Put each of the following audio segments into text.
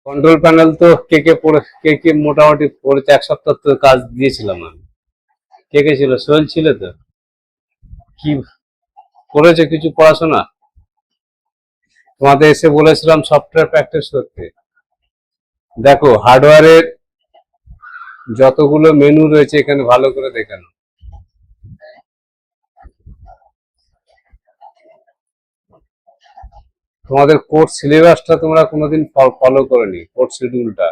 Control panel তো কে কে মোটামুটি পড়েছে, এক সপ্তাহ তো কাজ দিয়েছিলাম আমি। কে ছিল? সোহেল ছিল তো? কি করেছে কিছু পড়াশোনা? তোমাদের এসে বলেছিলাম সফটওয়্যার প্র্যাকটিস করতে। দেখো হার্ডওয়্যারের যতগুলো মেনু রয়েছে এখানে ভালো করে দেখে নাও। তোমাদের কোর্স সিলেবাসটা তোমরা কোনোদিন ফলো করোনি, কোর্স শিডিউলটা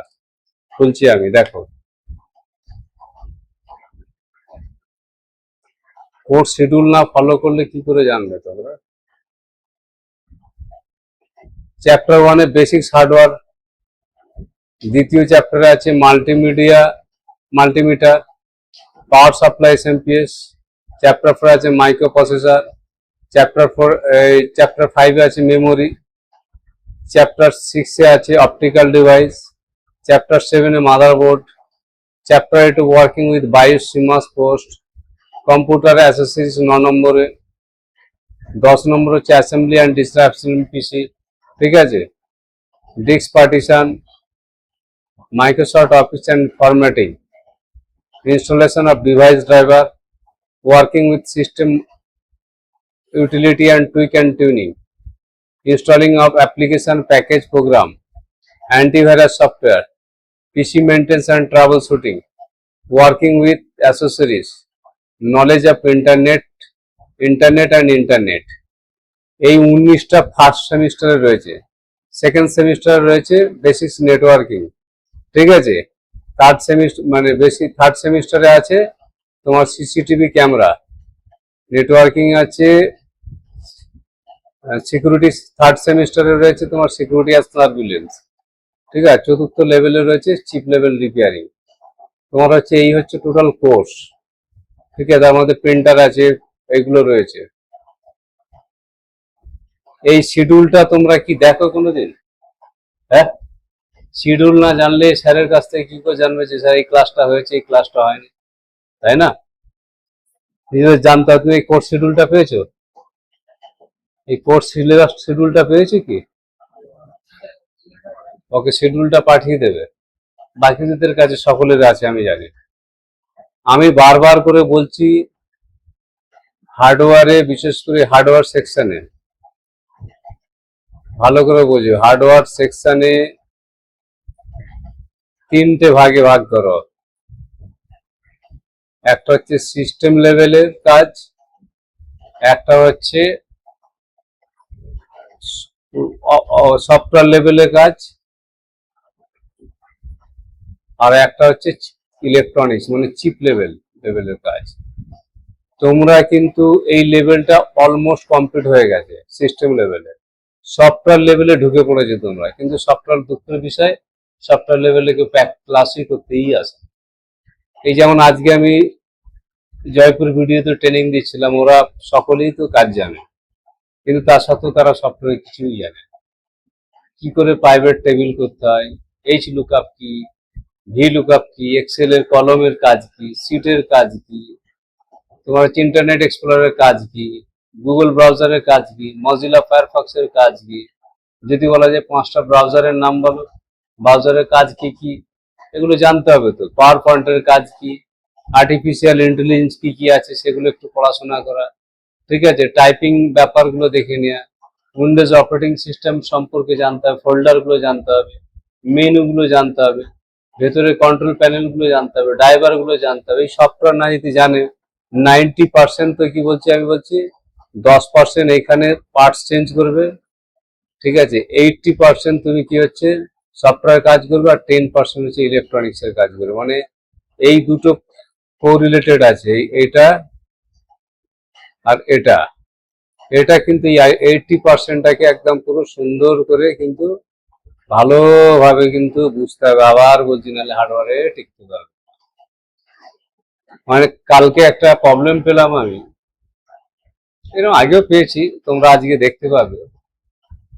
খুলছি আমি, দেখো। কোর্স শিডিউল না ফলো করলে কি করে জানবে তোমরা? চ্যাপ্টার ওয়ানে বেসিক্স হার্ডওয়্যার, দ্বিতীয় চ্যাপ্টারে আছে multimeter, power supply SMPS. Chapter 4 আছে মাইক্রো প্রসেসর। চ্যাপ্টার 5 আছে মেমোরি। চ্যাপ্টার 6 এ আছে অপটিক্যাল ডিভাইস। চ্যাপ্টার 7 এ motherboard. Chapter 8 working with BIOS CMOS POST. Computer accessories 9 নম্বরে। 10 নম্বর হচ্ছে অ্যাসেম্বলি অ্যান্ড ডিসঅ্যাসেম্বলি পিসি, ঠিক আছে। Disk partition, Microsoft office and formatting, installation of device driver, working with system utility and tweak and tuning, installing of application package program, antivirus software, PC maintenance and troubleshooting, working with accessories, knowledge of internet and internet। এই 19টা first সেমিস্টারে রয়েছে। Second সেমিস্টারে রয়েছে basics networking, ঠিক আছে। Third সেমিস্টারে আছে তোমার সিসিটিভি ক্যামেরা, নেটওয়ার্কিং আছে, সিকিউরিটি। থার্ড সেমিস্টারে রয়েছে তোমার সিকিউরিটি অ্যাজ সার্ভিলেন্স, ঠিক আছে। চতুর্থ লেভেলে রয়েছে চিপ লেভেল রিপেয়ারিং। তোমার হচ্ছে এই হচ্ছে টোটাল কোর্স, ঠিক আছে। তার মধ্যে প্রিন্টার আছে, এইগুলো রয়েছে। এই শিডিউলটা তোমরা কি দেখো কোনোদিন? হ্যাঁ, শিডিউল না জানলে স্যারের কাছ থেকে কি করে জানবে যে স্যার এই ক্লাসটা হয়েছে, এই ক্লাসটা হয়নি, তাই না? নিজেদের জানতে হবে। তুমি এই কোর্স শিডিউলটা পেয়েছো? এই কোর্স সিলেবাস শিডিউলটা পেয়েছো কি? ওকে শিডিউলটা পাঠিয়ে দেবে। বাকিদের কাছে সকলের আছে আমি জানি। আমি বারবার করে বলছি, হার্ডওয়্যারে, বিশেষ করে হার্ডওয়্যার সেকশনে ভালো করে বুঝো। হার্ডওয়্যার সেকশনে 3টে ভাগে ভাগ করো। একটা হচ্ছে সিস্টেম লেভেলের কাজ, একটা হচ্ছে সফটওয়্যার লেভেলের কাজ, আর একটা হচ্ছে ইলেকট্রনিক্স মানে চিপ লেভেলের কাজ। তোমরা কিন্তু এই লেভেলটা অলমোস্ট কমপ্লিট হয়ে গেছে। সিস্টেম লেভেলে, সফটওয়্যার লেভেলে ঢুকে পড়েছে তোমরা, কিন্তু সফটওয়্যার দুঃখের বিষয়, সফটওয়্যার লেভেলে কেউ ক্লাসই করতেই আসে। এই যেমন আজকে আমি জয়পুর ভিডিওতে ট্রেনিং দিচ্ছিলাম, ওরা সকলেই তো কাজ জানে, কিন্তু তার সত্ত্বেও তারা সফটওয়্যার কিছুই জানে। কি করে প্রাইভেট টেবিল করতে হয়, এইচ লুকআপ কি, ভি লুকআপ কি, এক্সেল এর কলমের কাজ কি, সিটের কাজ কি, তোমার হচ্ছে ইন্টারনেট এক্সপ্লোরের কাজ কি, গুগল ব্রাউজারের কাজ কি, মজিলা ফায়ারফক্সের কাজ কি। যদি বলা যায় 5টা ব্রাউজারের নাম বলো, ব্রাউজারের কাজ কি কি, এগুলো জানতে হবে তো। পাওয়ার পয়েন্টের কাজ কি, আর্টিফিশিয়াল ইন্টেলিজেন্স কি কি আছে সেগুলো একটু পড়াশোনা করা, ঠিক আছে। টাইপিং ব্যাপারগুলো দেখে নেওয়া, উইন্ডোজ অপারেটিং সিস্টেম সম্পর্কে জানতে হবে, ফোল্ডারগুলো জানতে হবে, মেনুগুলো জানতে হবে, ভেতরে কন্ট্রোল প্যানেলগুলো জানতে হবে, ড্রাইভারগুলো জানতে হবে। এই সফটওয়্যার না যদি জানে, 90% তো কি বলছি আমি, বলছি 10% এখানে পার্টস চেঞ্জ করবে, ঠিক আছে। 80% তুমি কি হচ্ছে সফটওয়্যার কাজ করবে, আর 10% হচ্ছে ইলেকট্রনিক্স এর কাজ করবে। মানে এই দুটো কোরিলেটেড আছে, এটা আর এটা। এটা কিন্তু এই 80%টাকে একদম পুরো সুন্দর করে কিন্তু ভালোভাবে কিন্তু বুঝতে হবে। আবার বলছি, নাহলে হার্ডওয়্যারে টিকতে পারবে। মানে কালকে একটা প্রবলেম পেলাম আমি, এরকম আগেও পেয়েছি, তোমরা আজকে দেখতে পাবে।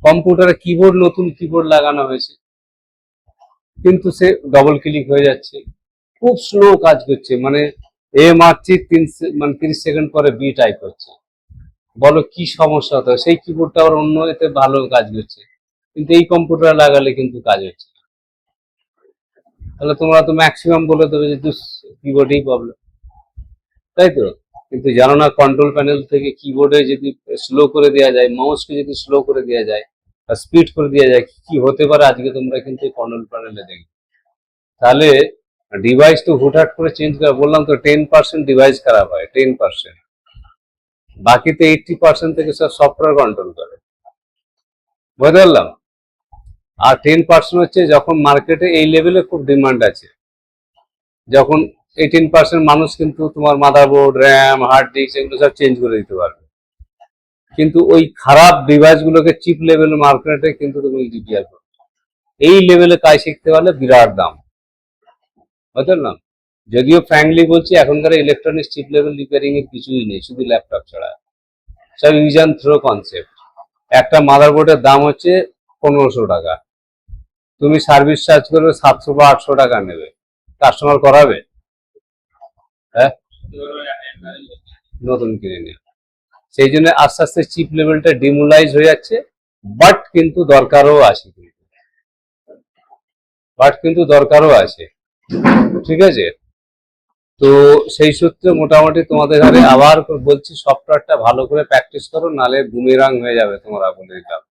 কম্পিউটারে কিবোর্ড, নতুন কিবোর্ড লাগানো হয়েছে, কিন্তু সে ডবল ক্লিক হয়ে যাচ্ছে, খুব স্লো কাজ করছে। মানে এ মারছি 30 সেকেন্ড পরে বি টাইপ হচ্ছে। বলো কি সমস্যা হতো? সেই কিবোর্ডটা আবার অন্য এতে ভালো কাজ করছে, কিন্তু এই কম্পিউটার লাগালে কিন্তু কাজ হচ্ছে। তাহলে তোমরা তো ম্যাক্সিমাম বলে দেবে যে কিবোর্ডেই প্রবলেম, তাই তো? কিন্তু জানো না কন্ট্রোল প্যানেল থেকে কিবোর্ডে যদি স্লো করে দেওয়া যায়, মাউসকে যদি স্লো করে দেওয়া যায় বা স্পিড করে দেওয়া যায়, কি হতে পারে আজকে তোমরা কিন্তু কন্ট্রোল প্যানেলে দেখবে। তাহলে ডিভাইস তো হুটহাট করে চেঞ্জ করা, বললাম তো 10% ডিভাইস খারাপ হয়, 10%, বাকিতে 80% থেকে সব সফটওয়্যার কন্ট্রোল করে, বুঝতে পারলাম। আর 10% হচ্ছে যখন মার্কেটে এই লেভেলে খুব ডিমান্ড আছে, যখন 18% মানুষ কিন্তু তোমার মাদারবোর্ড, র্যাম, হার্ড ডিস্ক এগুলো সব চেঞ্জ করে দিতে পারবে, কিন্তু ওই খারাপ ডিভাইস গুলোকে চিপ লেভেল মার্কেটে কিন্তু তুমি রিপেয়ার করবে। এই লেভেলে কাজ শিখতে পারলে বিরাট দাম, বুঝতে না। যদিও ফ্র্যাঙ্কলি বলছি এখনকার ইলেকট্রনিক্স চিপ লেভেল রিপেয়ারিং এর কিছুই নেই, শুধু ল্যাপটপ ছাড়া, সব ইউজ অ্যান্ড থ্রো কনসেপ্ট। একটা মাদারবোর্ডের দাম হচ্ছে 1500 টাকা, তুমি সার্ভিস চার্জ করবে 700 বা 800 টাকা নেবে, কাস্টমার করাবে? হ্যাঁ, নতুন কিনে নিয়ে। সেই জন্য আস্তে আস্তে চিপ লেভেলটা ডিমোলাইজ হয়ে যাচ্ছে, বাট কিন্তু দরকারও আছে, ঠিক আছে। তো সেই সূত্রে মোটামুটি তোমাদের ঘরে আবার বলছি সফটওয়্যারটা ভালো করে প্র্যাকটিস করো, নালে বুমেরাং হয়ে যাবে, তোমরা বলে দিলাম।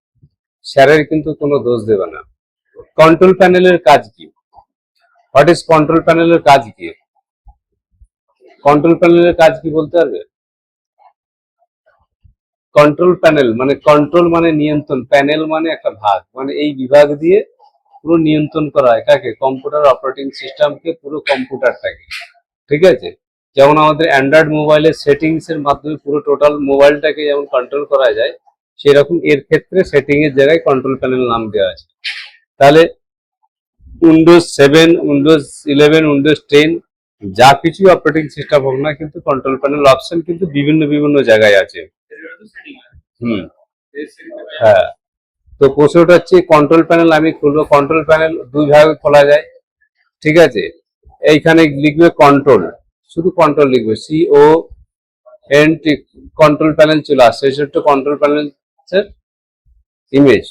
স্যারের কিন্তু কোনো দোষ দেবে না। কন্ট্রোল প্যানেলের কাজ কি? হোয়াট ইজ কন্ট্রোল প্যানেলের কাজ কি? কন্ট্রোল প্যানেলের কাজ কি বলতে পারবে? কন্ট্রোল প্যানেল মানে কন্ট্রোল মানে নিয়ন্ত্রণ, প্যানেল মানে একটা ভাগ, মানে এই বিভাগ দিয়ে পুরো নিয়ন্ত্রণ করা হয় কাকে? কম্পিউটার অপারেটিং সিস্টেমকে, পুরো কম্পিউটারটাকে, ঠিক আছে। যেমন আমাদের অ্যান্ড্রয়েড মোবাইলের সেটিংস এর মাধ্যমে পুরো টোটাল মোবাইলটাকে যেমন কন্ট্রোল করা যায়, সেরকম এর ক্ষেত্রে সেটিং এর জায়গায় কন্ট্রোল প্যানেল নাম দেওয়া আছে। তাহলে উইন্ডোজ 7, উইন্ডোজ 11, উইন্ডোজ 10 যা কিছু অপারেটিং সিস্টেম হোক না, কিন্তু কন্ট্রোল প্যানেল অপশন কিন্তু বিভিন্ন বিভিন্ন জায়গায় আছে। হ্যাঁ, তো প্রশ্নটা হচ্ছে কন্ট্রোল প্যানেল আমি খুলবো, কন্ট্রোল প্যানেল দুই ভাবে খোলা যায়, ঠিক আছে। এইখানে লিখবে কন্ট্রোল, শুধু কন্ট্রোল লিখবে, CONT, কন্ট্রোল প্যানেল চলে আসছে, সেটা কন্ট্রোল প্যানেল ইমেজ,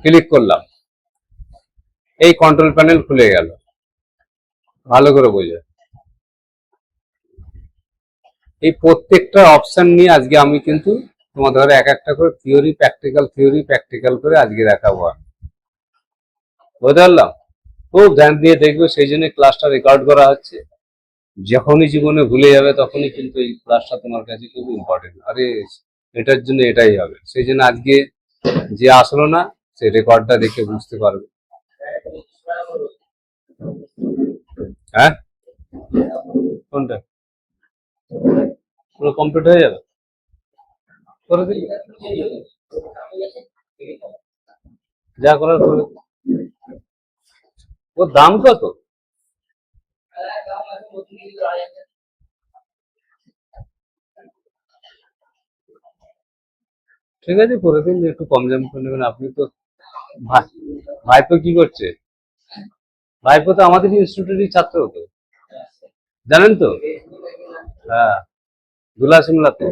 ক্লিক করলাম, এই কন্ট্রোল প্যানেল খুলে গেল, ভালো করে বোঝা। এই প্রত্যেকটা অপশন নিয়ে আজকে আমি কিন্তু তোমাদের ধরে এক একটা করে থিওরি প্র্যাকটিক্যাল করে আজকে দেখাবো, বুঝতে পারলাম। খুব ধ্যান দিয়ে দেখবে, সেই জন্য ক্লাসটা রেকর্ড করা হচ্ছে। যখনই জীবনে ভুলে যাবে তখনই কিন্তু এই ক্লাসটা তোমার কাছে খুব ইম্পর্টেন্ট, আরে এটার জন্য এটাই হবে, সেই জন্য আজকে যে আসলো না সে রেকর্ডটা দেখে বুঝতে পারবে। হ্যাঁ, কোনটা পুরো কমপ্লিট হয়ে যাবে, করে দিই, যা করার করে। ওর দাম কত? ঠিক আছে, করে দিন, একটু কম দাম করে নেবেন। আপনি তো ভাইপো কি করছে? ভাইপো তো আমাদের ইনস্টিটিউটেরই ছাত্র হতো, জানেন তো। হ্যাঁ, ধুলা সিমলাতে।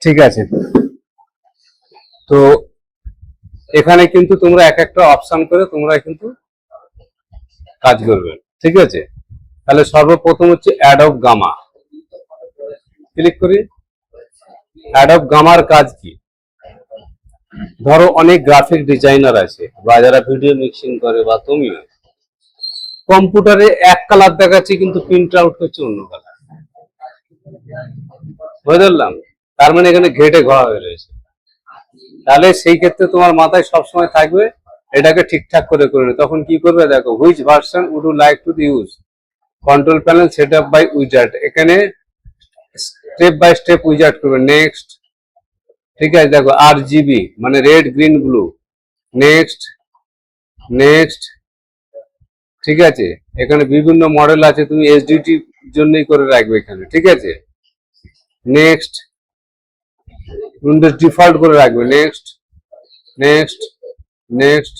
ঠিক আছে, তো এখানে কিন্তু তোমরা এক একটা অপশন করে তোমরা কিন্তু কাজ করবে, ঠিক আছে। তাহলে সর্বপ্রথম হচ্ছে অ্যাডব গামা, ক্লিক করি। অ্যাডব গামার কাজ কি? ধরো অনেক গ্রাফিক ডিজাইনার আছে বা যারা ভিডিও মিক্সিং করে, বা তুমিও কম্পিউটারে এক কালার দেখাচ্ছে কিন্তু প্রিন্ট আউট করছে অন্য কালার, বুঝলাম। তার মানে এখানে ঘেটে ঘোরা হয়ে রয়েছে। তাহলে সেই ক্ষেত্রে তোমার মাথায় সবসময় থাকবে এটাকে ঠিকঠাক করে করে। তখন কি করবে দেখো, which version would you like to use control panel set up by wizard, এখানে স্টেপ বাই স্টেপ উইজার্ড করবে। নেক্সট, ঠিক আছে, দেখো RGB মানে red green blue, next, next, ঠিক আছে। এখানে বিভিন্ন মডেল আছে, তুমি SDT জন্যই করে রাখবে এখানে, ঠিক আছে। নেক্সট, উইন্ডোজ ডিফল্ট করে রাখবে। নেক্সট, নেক্সট, নেক্সট,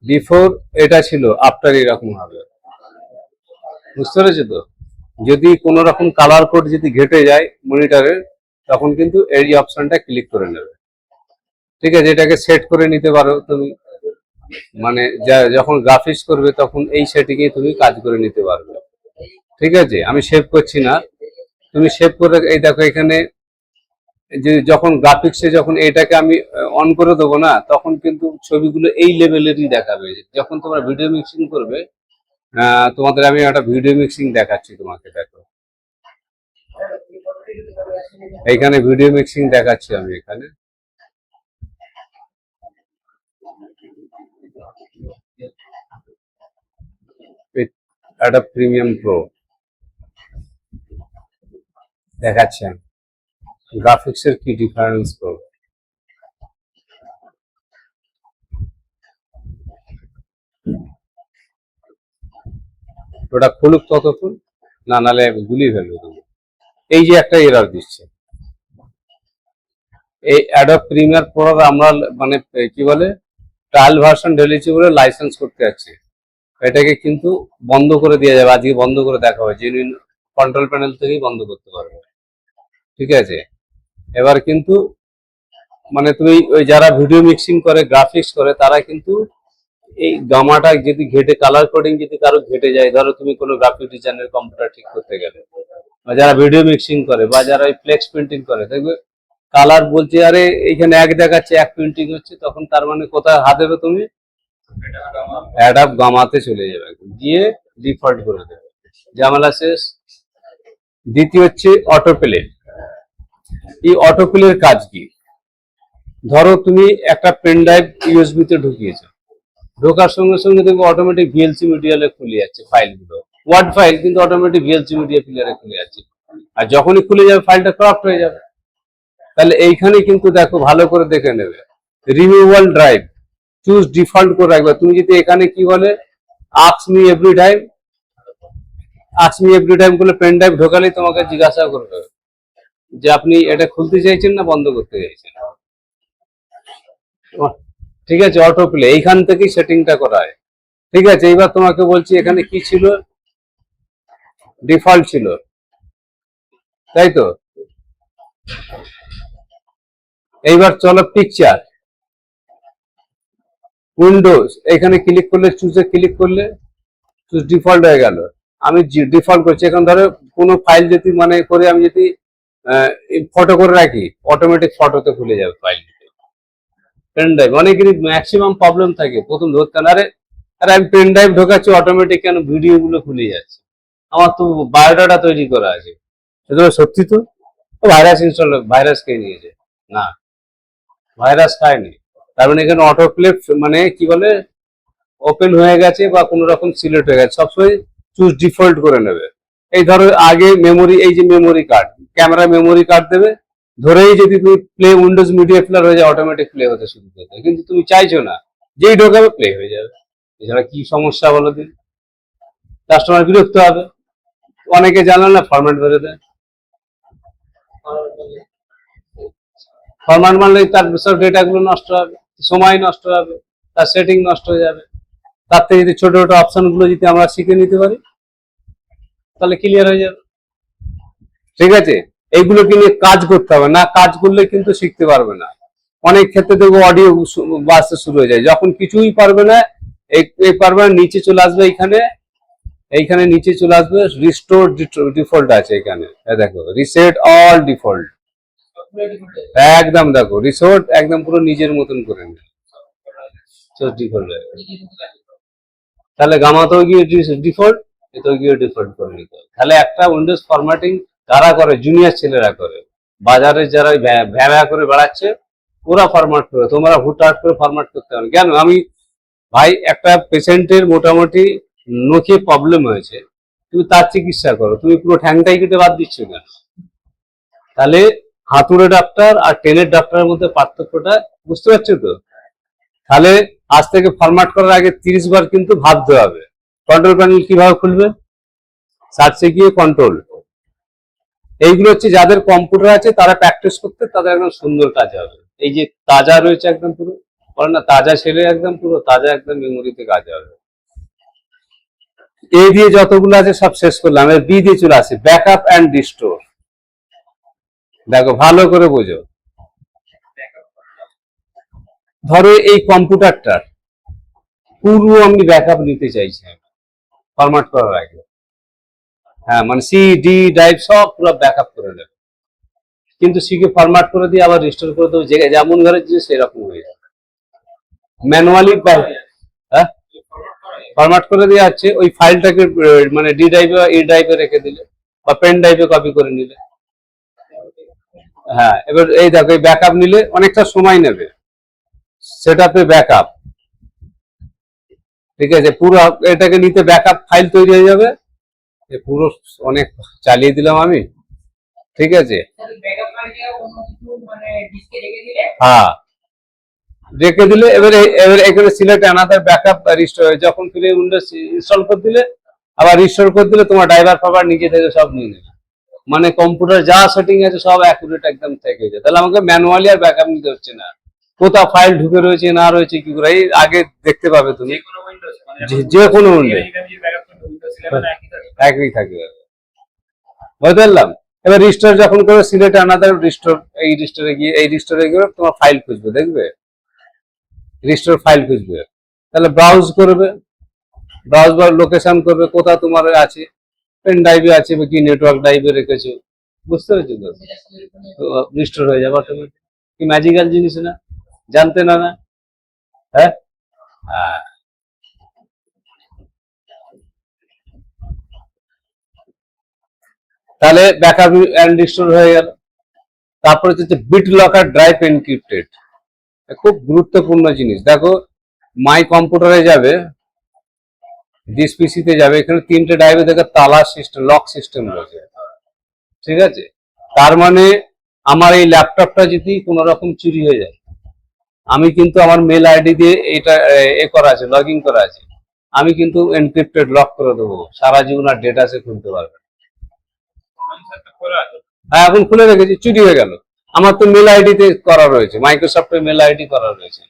বিফোর এটা ছিল, আফটার এরকম হবে, বুঝতে পেরেছো তো। যদি কোনো রকম কালার কোড যদি ঘেটে যায় মনিটরের, তখন কিন্তু এই অপশনটা ক্লিক করে নেবে। ঠিক আছে, এটাকে সেট করে নিতে পারো তুমি, মানে যখন গ্রাফিক্স করবে তখন এই সেটিংয়ে তুমি কাজ করে নিতে পারবে। ঠিক আছে, আমি সেভ করছি না, তুমি সেভ করে এই দেখো এখানে যে যখন গ্রাফিক্সে যখন এটাকে আমি অন করে দেবো না, তখন কিন্তু ছবিগুলো এই লেভেলেরই দেখাবে। যখন তোমরা ভিডিও মিক্সিং করবে, তোমাদের আমি একটা ভিডিও মিক্সিং দেখাচ্ছি তোমাকে, দেখো এইখানে ভিডিও মিক্সিং দেখাচ্ছি আমি এখানে। একটা প্রিমিয়াম প্রো দেখাচ্ছি আমি, গ্রাফিক্সের কি ডিফারেন্স করবো। ওটা খুলুক ততক্ষণ, না নালে গুলি ফেলবে তুমি। এই যে একটা এরর দিচ্ছে, এই অ্যাডোব প্রিমিয়ার প্রো আমরা মানে কি বলে ট্রায়াল ভার্সন ঢেলেছি বলে লাইসেন্স করতে যাচ্ছি, এটাকে কিন্তু বন্ধ করে দেওয়া যাবে, আজকে বন্ধ করে দেখা হয়, জেনুইন কন্ট্রোল প্যানেল থেকেই বন্ধ করতে পারবে। ঠিক আছে, এবার কিন্তু মানে তুমি ওই যারা ভিডিও মিক্সিং করে গ্রাফিক্স করে তারা কিন্তু এই গামাটা যদি ঘেটে কালার কোডিং যদি কারো ঘেটে যায়, ধরো তুমি কোনো গ্রাফিক ডিজাইনের কম্পিউটার ঠিক করতে গেলে, বা যারা ভিডিও মিক্সিং করে বা যারা ওই ফ্লেক্স প্রিন্টিং করে, দেখবে কালার বলছে আরে এইখানে এক দেখাচ্ছে এক প্রিন্টিং হচ্ছে, তখন তার মানে কোথায় হাত দেবে তুমি, অ্যাডাব গামাতে চলে যাবে, গিয়ে ডিফল্ট করে দেবে, ঝামেলা শেষ। দ্বিতীয় হচ্ছে অটো প্লে। এই অটো প্লের কাজ কি, ধরো তুমি একটা পেন ড্রাইভ ইউএসবি তে ঢুকিয়েছো, ঢোকার সঙ্গে সঙ্গে দেখবে অটোমেটিক ভিএলসি মিডিয়ালে খুলে যাচ্ছে ফাইলগুলো, ওয়ার্ড ফাইল কিন্তু অটোমেটিক ভিএলসি মিডিয়া প্লেয়ারে খুলে যাচ্ছে, আর যখনই খুলে যাবে ফাইলটা ক্রাফট হয়ে যাবে। তাহলে এইখানে কিন্তু দেখো ভালো করে দেখে নেবে, রিমুভাল ড্রাইভ চুজ ডিফল্ট করে রাখবে। তুমি যদি এখানে কি বলে আস্ক মি এভরি টাইম বলে পেন ড্রাইভ ঢোকালেই তোমাকে জিজ্ঞাসা করবে যে আপনি এটা খুলতে চাইছেন না বন্ধ করতে চাইছেন। ঠিক আছে, অটো প্লে এইখান থেকেই সেটিংটা করা হয়। ঠিক আছে, এইবার তোমাকে বলছি এখানে কি ছিল, ডিফল্ট ছিল, তাই তো। এইবার চলো পিকচার, উইন্ডোজ, এখানে ক্লিক করলে চুজে ক্লিক করলে চুজ ডিফল্ট হয়ে গেল। আমি ডিফল্ট করছি, এখন ধরো কোনো ফাইল যদি মানে করে আমি যদি ফটো করে রাখি, অটোমেটিক ফটোতে খুলে যাবে ফাইল। পেন ড্রাইভ অনেকেরই ম্যাক্সিমাম প্রবলেম থাকে, প্রথম ধরতে না, আরে আরে আমি পেন ড্রাইভ ঢোকাচ্ছি অটোমেটিক কেন ভিডিও গুলো খুলে যাচ্ছে, আমার তো বায়োডাটা তৈরি করা আছে। সেটা সত্যি তো, ভাইরাস ইনস্টল, ভাইরাস খেয়ে নিয়েছে না, ভাইরাস খায়নি, তার মানে এখানে অটো প্লে মানে কি বলে ওপেন হয়ে গেছে বা কোনো রকম সিলেক্ট হয়ে গেছে, সবসময় চুজ ডিফল্ট করে নেবে। এই ধরো আগে মেমোরি, এই যে memory card, camera memory card দেবে, ধরেই যদি তুমি প্লে উইন্ডোজ মিডিয়া প্লেয়ার হয়ে যায় অটোমেটিক প্লে হতে শুরু করবে, কিন্তু তুমি চাইছো না, যেই ঢোকাবে প্লে হয়ে যাবে। এছাড়া কি সমস্যা বলো দিন, কাস্টমার বিরক্ত হবে। অনেকে জানেন না ফরম্যাট ধরে দেয়, ফরম্যাট মারলে তার সব ডেটা গুলো নষ্ট হবে, সময় নষ্ট হবে, তার সেটিং নষ্ট হয়ে যাবে। তার থেকে যদি ছোট ছোট অপশন গুলো যদি আমরা শিখে নিতে পারি তাহলে ক্লিয়ার হয়ে যাবে। ঠিক আছে, এইগুলোকে নিয়ে কাজ করতে হবে, না কাজ করলে কিন্তু শিখতে পারবে না। অনেক ক্ষেত্রে দেখবো অডিও বাজতে শুরু হয়ে যায়, যখন কিছুই পারবে না, এই পারবে না, নিচে চলে আসবে, এইখানে নিচে চলে আসবে রিস্টোর ডিফল্ট আছে এখানে, দেখো রিসেট অল ডিফল্ট, একদম দেখো রিসোর্ট একদম পুরো নিজের মতন করে নেবে, ডিফল্ট হয়ে গেছে। তাহলে গামাতেও গিয়ে ডিফল্ট, এতেও গিয়ে ডিফল্ট করে নিতে হবে। তাহলে একটা উইন্ডোজ ফরম্যাটিং কারা করে, জুনিয়র ছেলেরা করে, বাজারে যারা ভ্যা করে বেড়াচ্ছে ওরা ফরম্যাট করে, তোমরা হুটহাট করে ফরম্যাট করতে হবে কেন। আমি ভাই একটা পেশেন্টের মোটামুটি নখে প্রবলেম হয়েছে, তুমি তার চিকিৎসা করো, তুমি পুরো ঠ্যাংটাই কেটে বাদ দিচ্ছ কেন। তাহলে হাতুড়ে ডাক্তার আর ট্রেনের ডাক্তারের মধ্যে পার্থক্যটা বুঝতে পারছো তো। তাহলে আজ থেকে ফরম্যাট করার আগে 30 বার কিন্তু ভাবতে হবে কন্ট্রোল প্যানেল কিভাবে খুলবে, সার্চে গিয়ে কন্ট্রোল। এইগুলো হচ্ছে যাদের কম্পিউটার আছে তারা প্র্যাকটিস করতে, তাদের একদম সুন্দর কাজ হবে। এই যে তাজা রয়েছে একদম পুরো, বলে না তাজা ছেলে, একদম পুরো তাজা, একদম মেমোরিতে কাজ হবে। এ দিয়ে যতগুলো আছে সব শেষ করলাম, এর বি দিয়ে চলে আসে ব্যাকআপ অ্যান্ড রিস্টোর। দেখো ভালো করে বোঝো, ধরো এই কম্পিউটারটার পুরো আমি ব্যাকআপ নিতে চাইছি, ফরম্যাট করার আগে। হ্যাঁ, মানে সি ডি ড্রাইভ সব পুরো ব্যাকআপ করে নেবে, কিন্তু সিকে ফরম্যাট করে দিয়ে আবার রিস্টোর করে দেবো, যেমন ঘরের জিনিস সেরকম হয়ে যাবে। ম্যানুয়ালি, হ্যাঁ, ফরম্যাট করে দিয়ে যাচ্ছে, ওই ফাইলটাকে মানে ডি ড্রাইভে বা ই ড্রাইভে রেখে দিলে বা পেন ড্রাইভে কপি করে নিলে। হ্যাঁ, এবার এই দেখো, এই ব্যাকআপ নিলে অনেকটা সময় নেবে সেট আপে ব্যাকআপ। ঠিক আছে, পুরো এটাকে নিতে ব্যাকআপ ফাইল তৈরি হয়ে যাবে। পুরো অনেক চালিয়ে দিলাম আমি। ঠিক আছে, হ্যাঁ, রেখে দিলে এবারে এখানে সিলেক্ট অ্যানাদার ব্যাকআপ রিস্টোর, যখন ফিরে উইন্ডোজ ইনস্টল করে দিলে আবার রিস্টোর করে দিলে তোমার ড্রাইভার ফাইভার নিজে থেকে সব নিয়ে নেবে। মানে কম্পিউটার যা সেটিং আছে সব অ্যাকুরেট একদম থেকে যায়। তাহলে আমাকে ম্যানুয়ালি আর ব্যাকআপ নিতে হচ্ছে না, কোথাও ফাইল ঢুকে রয়েছে না রয়েছে কি করে এই আগে দেখতে পাবে তুমি। যে কোনো উইন্ডোজ একই থাকবে, বুঝতে পারলাম। এবার রিস্টোর যখন করে সিলেক্ট আনাদার রিস্টোর, এই রিস্টোরে গিয়ে এই রিস্টোরে গিয়ে তোমার ফাইল খুঁজবে, দেখবে রিস্টোর ফাইল খুঁজবে, তাহলে ব্রাউজ করবে, ব্রাউজ বা লোকেশন করবে কোথা তোমার আছে, পেন ড্রাইভে আছে বা কি নেটওয়ার্ক ড্রাইভে রেখেছো, বুঝতে পেরেছো তো, রিস্টোর হয়ে যাবে অটোমেটিক। কি ম্যাজিক্যাল জিনিস না, জানতে না না? হ্যাঁ, তাহলে ব্যাকআপ এন্ড রিস্টোর হয়ে গেল। তারপরে হচ্ছে বিট লকার ড্রাইভ এনক্রিপ্টেড, খুব গুরুত্বপূর্ণ জিনিস। দেখো, মাই কম্পিউটারে যাবে, ডিস পিসিতে যাবে, এখানে তিনটে ড্রাইভে দেখো তালা সিস্টেম, লক সিস্টেম রয়েছে। ঠিক আছে, তার মানে আমার এই ল্যাপটপটা যদি কোনো রকম চুরি হয়ে যায়, আমি কিন্তু আমার মেল আইডি দিয়ে এটা করা আছে, লগ ইন করা আছে, আমি কিন্তু এনক্রিপ্টেড লক করে দেবো, সারা জীবন আর ডেটা সে খুলতে পারবে। হ্যাঁ, এখন খুলে রেখেছি, চুরি হয়ে গেল। আমার তো মেল আইডিতে করা রয়েছে, মাইক্রোসফটের মেল আইডি করা রয়েছে,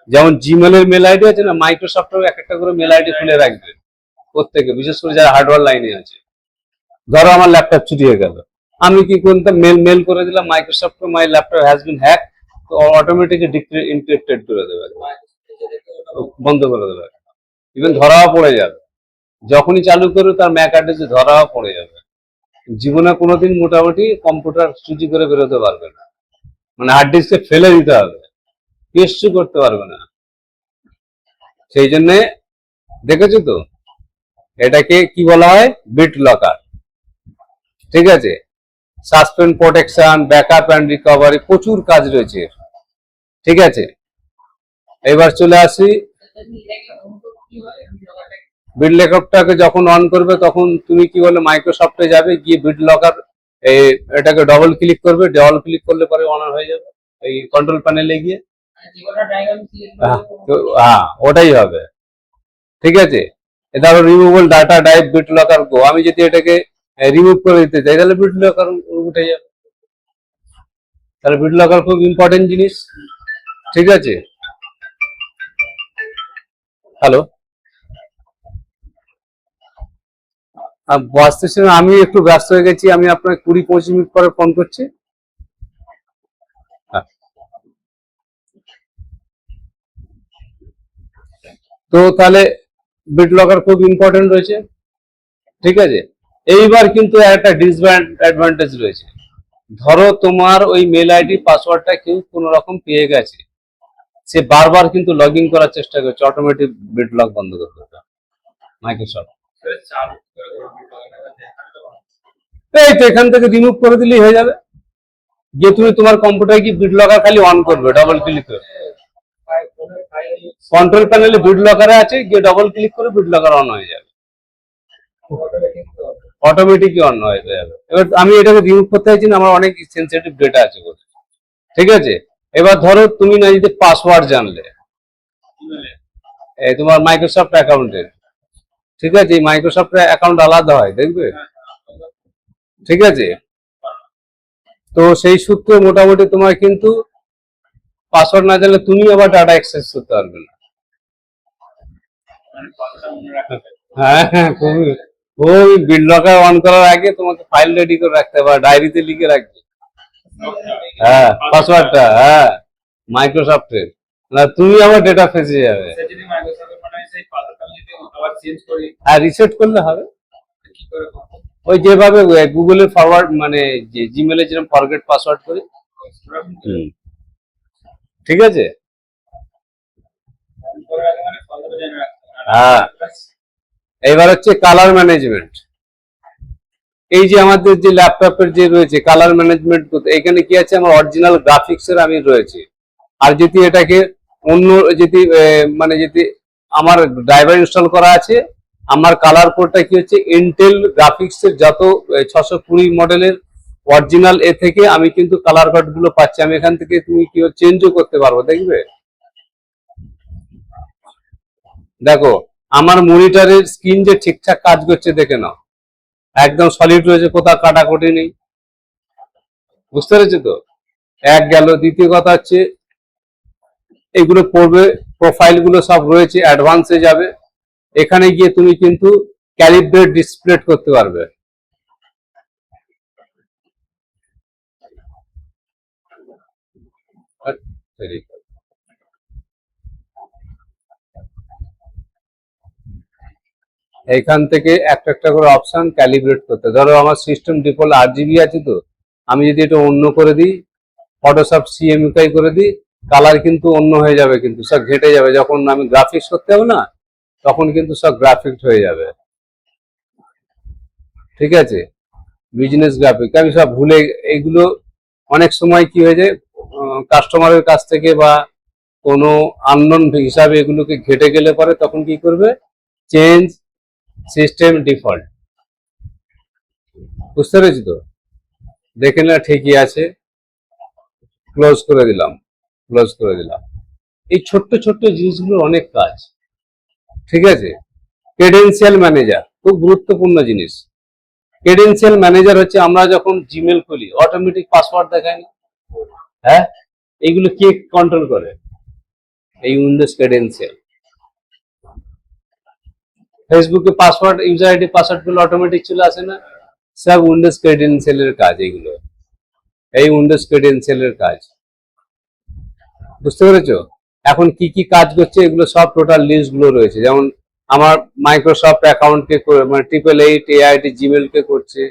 যেমন জিমেলের মেল আইডি আছে না, মাইক্রোসফটের এক একটা করে মেল আইডি খুলে রাখবে প্রত্যেকে, বিশেষ করে যারা হার্ডওয়্যার লাইনে আছে। ধরো আমার ল্যাপটপ চুরি হয়ে গেল, আমি কি করতাম, মেল করে দিলাম Microsoft, my laptop has been hack, তো অটোমেটিকলি এনক্রিপ্টেড করে দেবে, বন্ধ করে দেবে। ইভেন ধরাও পড়ে যাবে, যখনই চালু করবে তার ম্যাক অ্যাড্রেসে ধরাও পড়ে যাবে। জীবনে কোনোদিন মোটামুটি কম্পিউটার চুরি করে বেরোতে পারবে না, মানে হার্ড ডিস্কে ফেলে দিতে হবে, কিছু করতে পারবে না। সেই জন্য দেখেছো তো, এটাকে কি বলা হয়, বিট লকার। ঠিক আছে, suspend protection, backup and recovery, প্রচুর কাজ রয়েছে। ঠিক আছে, এবার চলে আসি, বিট লকারটাকে যখন অন করবে তখন তুমি কি বলে মাইক্রোসফটে যাবে, গিয়ে বিট লকার এটাকে ডবল ক্লিক করবে, ডবল ক্লিক করলে পরে অন হয়ে যাবে এই কন্ট্রোল প্যানেলে গিয়ে। হ্যাঁ, ওটাই হবে। ঠিক আছে, ধরো removable data drive BitLocker go, আমি যদি এটাকে রিমুভ করে দিতে চাই তাহলে বিট লকার উঠে যাবে। তাহলে বিট লকার খুব ইম্পর্টেন্ট জিনিস। ঠিক আছে, হ্যালো, বসতেছেন, আমি একটু ব্যস্ত হয়ে গেছি, আমি আপনাকে 20-25 মিনিট পরে ফোন করছি। হ্যাঁ। তো তাহলে বিট লকার খুব ইম্পর্টেন্ট রয়েছে। ঠিক আছে, এইবার কিন্তু একটা ডিসঅ্যাডভান্টেজ রয়েছে। ধরো তোমার ওই মেল আইডি পাসওয়ার্ডটা কেউ কোনো রকম পেয়ে গেছে, সে বারবার কিন্তু লগ ইন করার চেষ্টা করছে, অটোমেটিক বিট লক বন্ধ করতে হবে মাইক্রোসফট। এই তো এখান থেকে রিমুভ করে দিলেই হয়ে যাবে, যে তুমি তোমার কম্পিউটারে কি বিট লকার খালি অন করবে, ডবল ক্লিক করে কন্ট্রোল প্যানেলে বিট লকারে আছে, গিয়ে ডবল ক্লিক করে বিট লকার অন হয়ে যাবে, অটোমেটিকই অন হয়ে যাবে। এবার আমি এটাকে রিমুভ করতে চাইছি না, আমার অনেক সেন্সিটিভ ডেটা আছে বলে। ঠিক আছে, এবার ধরো তুমি না যদি পাসওয়ার্ড জানলে তোমার মাইক্রোসফট অ্যাকাউন্টের, ঠিক আছে, এই মাইক্রোসফট অ্যাকাউন্ট আলাদা হয় দেখবে। ঠিক আছে, তো সেই সূত্রে মোটামুটি তোমার কিন্তু পাসওয়ার্ড না জানলে তুমি আবার ডাটা অ্যাক্সেস করতে পারবে না। হ্যাঁ হ্যাঁ, খুবই, ওই বিট লকার অন করার আগে তোমাকে ফাইল রেডি করে রাখতে হবে, ডায়েরিতে লিখে রাখবে। হ্যাঁ, পাসওয়ার্ডটা, হ্যাঁ, মাইক্রোসফটের না তুমি আমার ডেটা ফেসে যাবে, স্যার যদি মাইক্রোসফটের মানে সেই পাসওয়ার্ড আমি যদি আবার চেঞ্জ করি আর রিসেট করলে হবে। কি করে করব? ওই যেভাবে গুগলের ফরওয়ার্ড মানে যে জিমেলে যেরকম ফরগেট পাসওয়ার্ড করি। হুম, ঠিক আছে। করার আগে মানে পাসওয়ার্ড জেনে রাখতে হবে। হ্যাঁ, এবার হচ্ছে কালার ম্যানেজমেন্ট। এই যে আমাদের যে ল্যাপটপের যে রয়েছে কালার ম্যানেজমেন্ট, এখানে কি আছে আমার অরিজিনাল গ্রাফিক্স এর আমি রয়েছে। আর যদি এটাকে অন্য যদি মানে যদি আমার ড্রাইভার ইনস্টল করা আছে, আমার কালার কোডটা কি হচ্ছে ইন্টেল গ্রাফিক্স এর যত 620 মডেলের অরিজিনাল এ থেকে আমি কিন্তু কালার কোড গুলো পাচ্ছি। আমি এখান থেকে তুমি কি চেঞ্জও করতে পারবো, দেখবে। দেখো আমার মনিটরের স্ক্রিন যে ঠিকঠাক কাজ করছে দেখে নাও, একদম সলিড রয়েছে, কোথাও কাটাকুটি নেই, বুঝতে পেরেছো তো। এক গেল। দ্বিতীয় কথা হচ্ছে এগুলো পড়বে, প্রোফাইল গুলো সব রয়েছে, অ্যাডভান্সে যাবে। এখানে গিয়ে তুমি কিন্তু ক্যালিব্রেট ডিসপ্লে করতে পারবে। এখান থেকে একটা একটা করে অপশন ক্যালিব্রেট করতে, ধরো আমার সিস্টেম ডিফল্ট 8 GB আছে, তো আমি যদি এটা অন্য করে দিই, ফটোশপ সিএমইউআই করে দিই, কালার কিন্তু অন্য হয়ে যাবে, কিন্তু সব ঘেটে যাবে। যখন আমি গ্রাফিক্স করতে হবে না, তখন কিন্তু সব গ্রাফিক্স হয়ে যাবে, ঠিক আছে। বিজনেস গ্রাফিক আমি সব ভুলে, এইগুলো অনেক সময় কি হয়ে যায় কাস্টমারের কাছ থেকে বা কোনো আননোন হিসাবে এগুলোকে ঘেটে গেলে পরে তখন কি করবে, চেঞ্জ সিস্টেম ডিফল্ট, বুঝতে পেরেছি তো। দেখে না ঠিকই আছে, ক্লোজ করে দিলাম, ক্লোজ করে দিলাম। এই ছোট্ট ছোট্ট জিনিসগুলোর অনেক কাজ, ঠিক আছে। ক্রেডেনশিয়াল ম্যানেজার খুব গুরুত্বপূর্ণ জিনিস। ক্রেডেনশিয়াল ম্যানেজার হচ্ছে আমরা যখন জিমেল খুলি অটোমেটিক পাসওয়ার্ড দেখায় না, হ্যাঁ, এইগুলো কে কন্ট্রোল করে? এই উইন্ডোজ ক্রেডেনশিয়াল। ফেসবুকে পাসওয়ার্ড, ইউজার আইডি পাসওয়ার্ড গুলো অটোমেটিক চলে আসে না, সব উইন্ডোজ ক্রেডেনশিয়ালের কাজ এইগুলো, এই উইন্ডোজ ক্রেডেনশিয়ালের কাজ, বুঝতে পেরেছো। এখন কি কি কাজ করছে এগুলো সব টোটাল লিস্ট গুলো রয়েছে। যেমন আমার মাইক্রোসফট অ্যাকাউন্টকে মানে 888 এআইডি জিমেল কে করছে,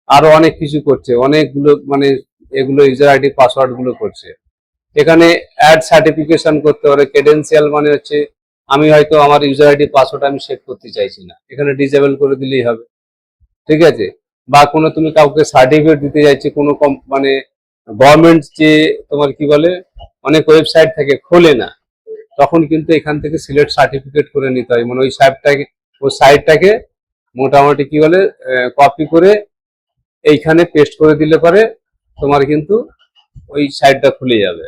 আরো অনেক কিছু করছে, অনেকগুলো মানে এগুলো ইউজার আইডি পাসওয়ার্ড গুলো করছে। এখানে অ্যাড সার্টিফিকেশন করতে পারে। ক্রেডেনশিয়াল মানে হচ্ছে আমি হয়তো আমার ইউজার আইডি পাসওয়ার্ড আমি সেট করতে চাইছি না, এখানে ডিসেবল করে দিলেই হবে, ঠিক আছে। বা কোনো তুমি কাউকে সার্টিফিকেট দিতে চাইছি, কোনো মানে গভর্নমেন্ট যে তোমার কি বলে অনেক ওয়েবসাইট থেকে খোলে না, তখন কিন্তু এখান থেকে সিলেক্ট সার্টিফিকেট করে নিতে হয়, মানে ওই সাইটটাকে মোটামুটি কি বলে কপি করে এইখানে পেস্ট করে দিলে পরে তোমার কিন্তু ওই সাইটটা খুলে যাবে।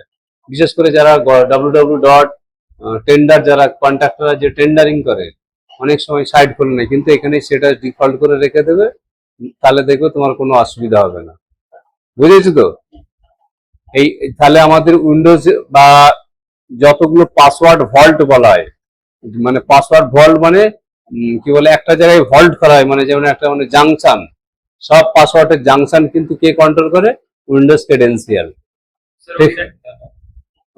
বিশেষ করে যারা www.টেন্ডার, যারা কন্ট্রাক্টররা যে টেন্ডারিং করে অনেক সময় সাইট খোলে না, কিন্তু এখানে সেটা ডিফল্ট করে রেখে দেবে, তাহলে দেখবে তোমার কোনো অসুবিধা হবে না, বুঝেছো তো। এই তাহলে আমাদের উইন্ডোজ বা যতগুলো পাসওয়ার্ড ভল্ট বলা হয়, মানে পাসওয়ার্ড ভল্ট মানে কি বলে একটা জায়গায় ভল্ট করা হয়, মানে যেমন একটা মানে জাংশন, সব পাসওয়ার্ডের জাংশন কিন্তু কে কন্ট্রোল করে? Windows credential. ঠিক,